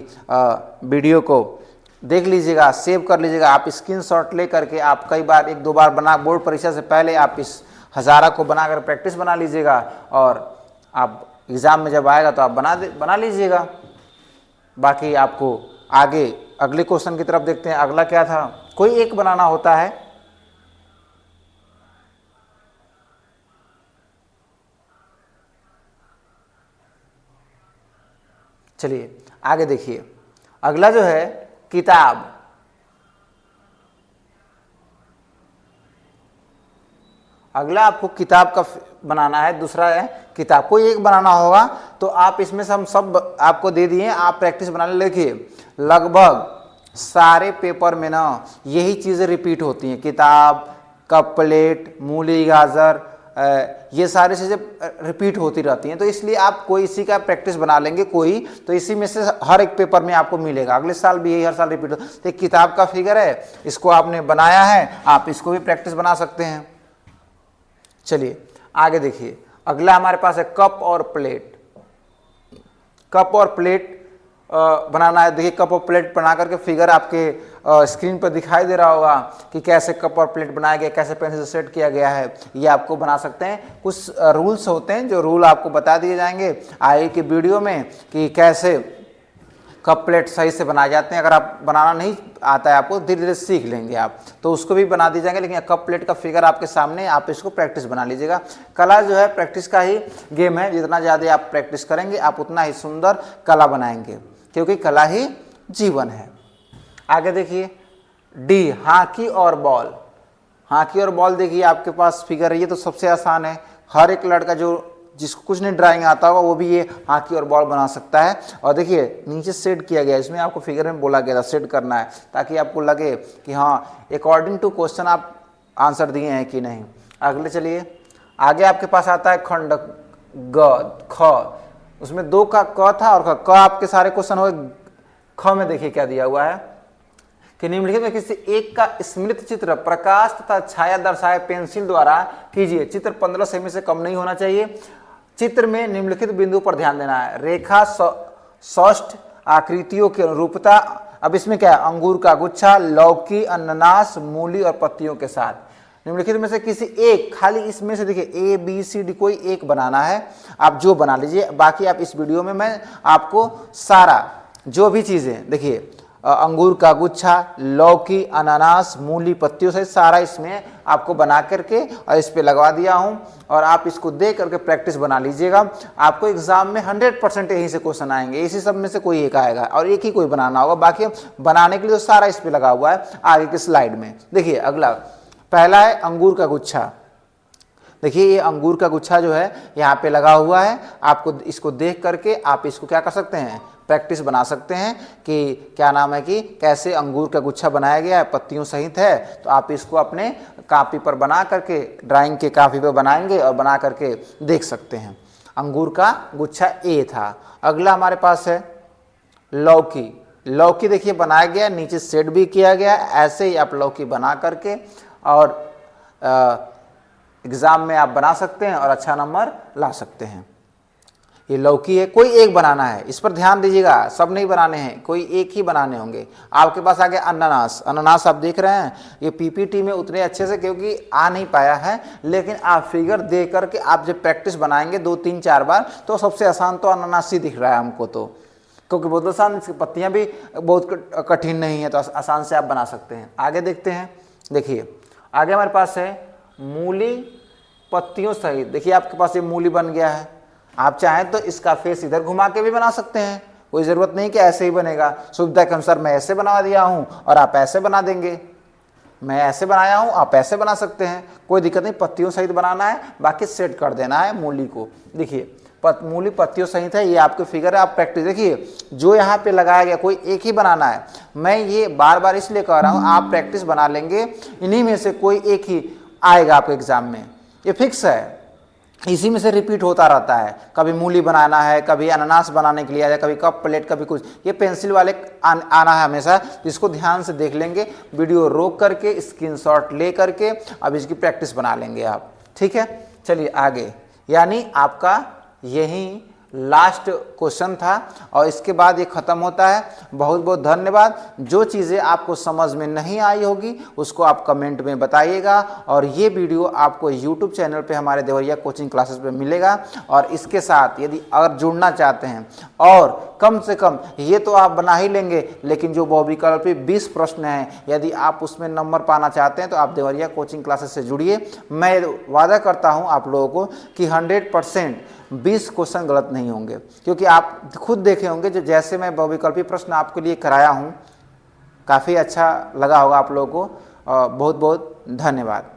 वीडियो को देख लीजिएगा, सेव कर लीजिएगा। आप स्क्रीनशॉट ले करके आप कई बार 1-2 बार बना, बोर्ड परीक्षा से पहले आप इस हजारा को बनाकर प्रैक्टिस बना लीजिएगा और आप एग्ज़ाम में जब आएगा तो आप बना लीजिएगा। बाकी आपको आगे अगले क्वेश्चन की तरफ देखते हैं। अगला क्या था, कोई एक बनाना होता है। चलिए आगे देखिए, अगला जो है किताब। अगला आपको किताब का बनाना है, दूसरा है किताब। कोई एक बनाना होगा तो आप इसमें से हम सब आपको दे दिए, आप प्रैक्टिस बनाने लिखिए। लगभग सारे पेपर में ना यही चीज़ें रिपीट होती हैं, किताब, कप प्लेट, मूली गाजर, ये सारी चीज़ें रिपीट होती रहती हैं। तो इसलिए आप कोई इसी का प्रैक्टिस बना लेंगे कोई, तो इसी में से हर एक पेपर में आपको मिलेगा। अगले साल भी यही हर साल रिपीट हो। तो एक किताब का फिगर है, इसको आपने बनाया है, आप इसको भी प्रैक्टिस बना सकते हैं। चलिए आगे देखिए, अगला हमारे पास है कप और प्लेट। कप और प्लेट बनाना है। देखिए कप और प्लेट बना करके फिगर आपके स्क्रीन पर दिखाई दे रहा होगा कि कैसे कप और प्लेट बनाया गया, कैसे पेंसिल से सेट किया गया है। ये आपको बना सकते हैं। कुछ रूल्स होते हैं जो रूल आपको बता दिए जाएंगे आगे की वीडियो में कि कैसे कप प्लेट सही से बनाए जाते हैं। अगर आप बनाना नहीं आता है आपको, धीरे धीरे सीख लेंगे आप, तो उसको भी बना दी जाएंगे। लेकिन कप प्लेट का फिगर आपके सामने, आप इसको प्रैक्टिस बना लीजिएगा। कला जो है प्रैक्टिस का ही गेम है। जितना ज़्यादा आप प्रैक्टिस करेंगे आप उतना ही सुंदर कला बनाएंगे, क्योंकि कला ही जीवन है। आगे देखिए डी, हॉकी और बॉल। हॉकी और बॉल देखिए आपके पास फिगर है, ये तो सबसे आसान है। हर एक लड़का जो जिसको कुछ नहीं ड्राइंग आता होगा वो भी ये हॉकी और बॉल बना सकता है। और देखिए नीचे सेट किया गया है, इसमें आपको फिगर में बोला गया था सेट करना है, ताकि आपको लगे कि हाँ अकॉर्डिंग टू क्वेश्चन आप आंसर दिए हैं कि नहीं। अगले चलिए, आगे आपके पास आता है खंड ग ख। उसमें 2 का क था और क आपके सारे क्वेश्चन हो। ख में देखिए क्या दिया हुआ है कि निम्नलिखित में किसी एक का स्मृति चित्र प्रकाश तथा छाया दर्शाए पेंसिल द्वारा कीजिए। चित्र 15 सेमी से कम नहीं होना चाहिए। चित्र में निम्नलिखित बिंदु पर ध्यान देना है। रेखा सौष्ठ आकृतियों की अनुरूपता। अब इसमें क्या है, अंगूर का गुच्छा, लौकी, अनानास, मूली और पत्तियों के साथ। निम्नलिखित में से किसी एक, खाली इसमें से देखिए ABCD कोई एक बनाना है, आप जो बना लीजिए। बाकी आप इस वीडियो में मैं आपको सारा जो भी चीज़ें देखिए, अंगूर का गुच्छा, लौकी, अनानास, मूली, पत्तियों से सारा इसमें आपको बना करके और इस पे लगवा दिया हूं। और आप इसको देख करके प्रैक्टिस बना लीजिएगा। आपको एग्जाम में 100% यहीं से क्वेश्चन आएंगे, इसी सब में से कोई एक आएगा और एक ही कोई बनाना होगा। बाकी बनाने के लिए तो सारा इस पे लगा हुआ है आगे की स्लाइड में। देखिए अगला पहला है अंगूर का गुच्छा। देखिए ये अंगूर का गुच्छा जो है यहाँ पे लगा हुआ है। आपको इसको देख करके आप इसको क्या कर सकते हैं, प्रैक्टिस बना सकते हैं कि क्या नाम है कि कैसे अंगूर का गुच्छा बनाया गया है, पत्तियों सहित है। तो आप इसको अपने कापी पर बना करके, ड्राइंग के कापी पर बनाएंगे और बना करके देख सकते हैं। अंगूर का गुच्छा ए था। अगला हमारे पास है लौकी। लौकी देखिए बनाया गया, नीचे सेट भी किया गया। ऐसे ही आप लौकी बना करके और एग्जाम में आप बना सकते हैं और अच्छा नंबर ला सकते हैं। ये लौकी है, कोई एक बनाना है, इस पर ध्यान दीजिएगा, सब नहीं बनाने हैं, कोई एक ही बनाने होंगे। आपके पास आ गया अनानास। अनानास आप देख रहे हैं, ये PPT में उतने अच्छे से क्योंकि आ नहीं पाया है, लेकिन आप फिगर दे करके आप जब प्रैक्टिस बनाएंगे 2-3-4 बार, तो सबसे आसान तो अनानास ही दिख रहा है हमको, तो क्योंकि बहुत आसान, इसकी पत्तियाँ भी बहुत कठिन नहीं है, तो आसान से आप बना सकते हैं। आगे देखते हैं। देखिए आगे हमारे पास है मूली पत्तियों सहित। देखिए आपके पास ये मूली बन गया है। आप चाहें तो इसका फेस इधर घुमा के भी बना सकते हैं, कोई ज़रूरत नहीं कि ऐसे ही बनेगा। सुविधा के अनुसार मैं ऐसे बना दिया हूँ और आप ऐसे बना देंगे। मैं ऐसे बनाया हूँ, आप ऐसे बना सकते हैं, कोई दिक्कत नहीं। पत्तियों सहित बनाना है, बाकी सेट कर देना है मूली को। देखिए मूली पत्तियों सहित है, ये आपके फिगर है। आप प्रैक्टिस देखिए, जो यहाँ पे लगाया गया कोई एक ही बनाना है। मैं ये बार बार इसलिए कह रहा हूँ, आप प्रैक्टिस बना लेंगे, इन्हीं में से कोई एक ही आएगा आपके एग्जाम में, ये फिक्स है। इसी में से रिपीट होता रहता है। कभी मूली बनाना है, कभी अनानास बनाने के लिए आया, कभी कप प्लेट, कभी कुछ। ये पेंसिल वाले आना है हमेशा, इसको ध्यान से देख लेंगे, वीडियो रोक करके स्क्रीनशॉट ले करके अब इसकी प्रैक्टिस बना लेंगे आप। ठीक है, चलिए आगे। यानी आपका यही लास्ट क्वेश्चन था और इसके बाद ये ख़त्म होता है। बहुत बहुत धन्यवाद। जो चीज़ें आपको समझ में नहीं आई होगी उसको आप कमेंट में बताइएगा और ये वीडियो आपको यूट्यूब चैनल पे हमारे देवरिया कोचिंग क्लासेस पे मिलेगा। और इसके साथ यदि अगर जुड़ना चाहते हैं और कम से कम ये तो आप बना ही लेंगे, लेकिन जो बहुविकल्पी 20 प्रश्न हैं यदि आप उसमें नंबर पाना चाहते हैं तो आप देवरिया कोचिंग क्लासेस से जुड़िए। मैं वादा करता हूँ आप लोगों को कि 100% 20 क्वेश्चन गलत नहीं होंगे, क्योंकि आप खुद देखे होंगे जो जैसे मैं बहुविकल्पी प्रश्न आपके लिए कराया हूँ, काफ़ी अच्छा लगा होगा आप लोगों को। बहुत बहुत धन्यवाद।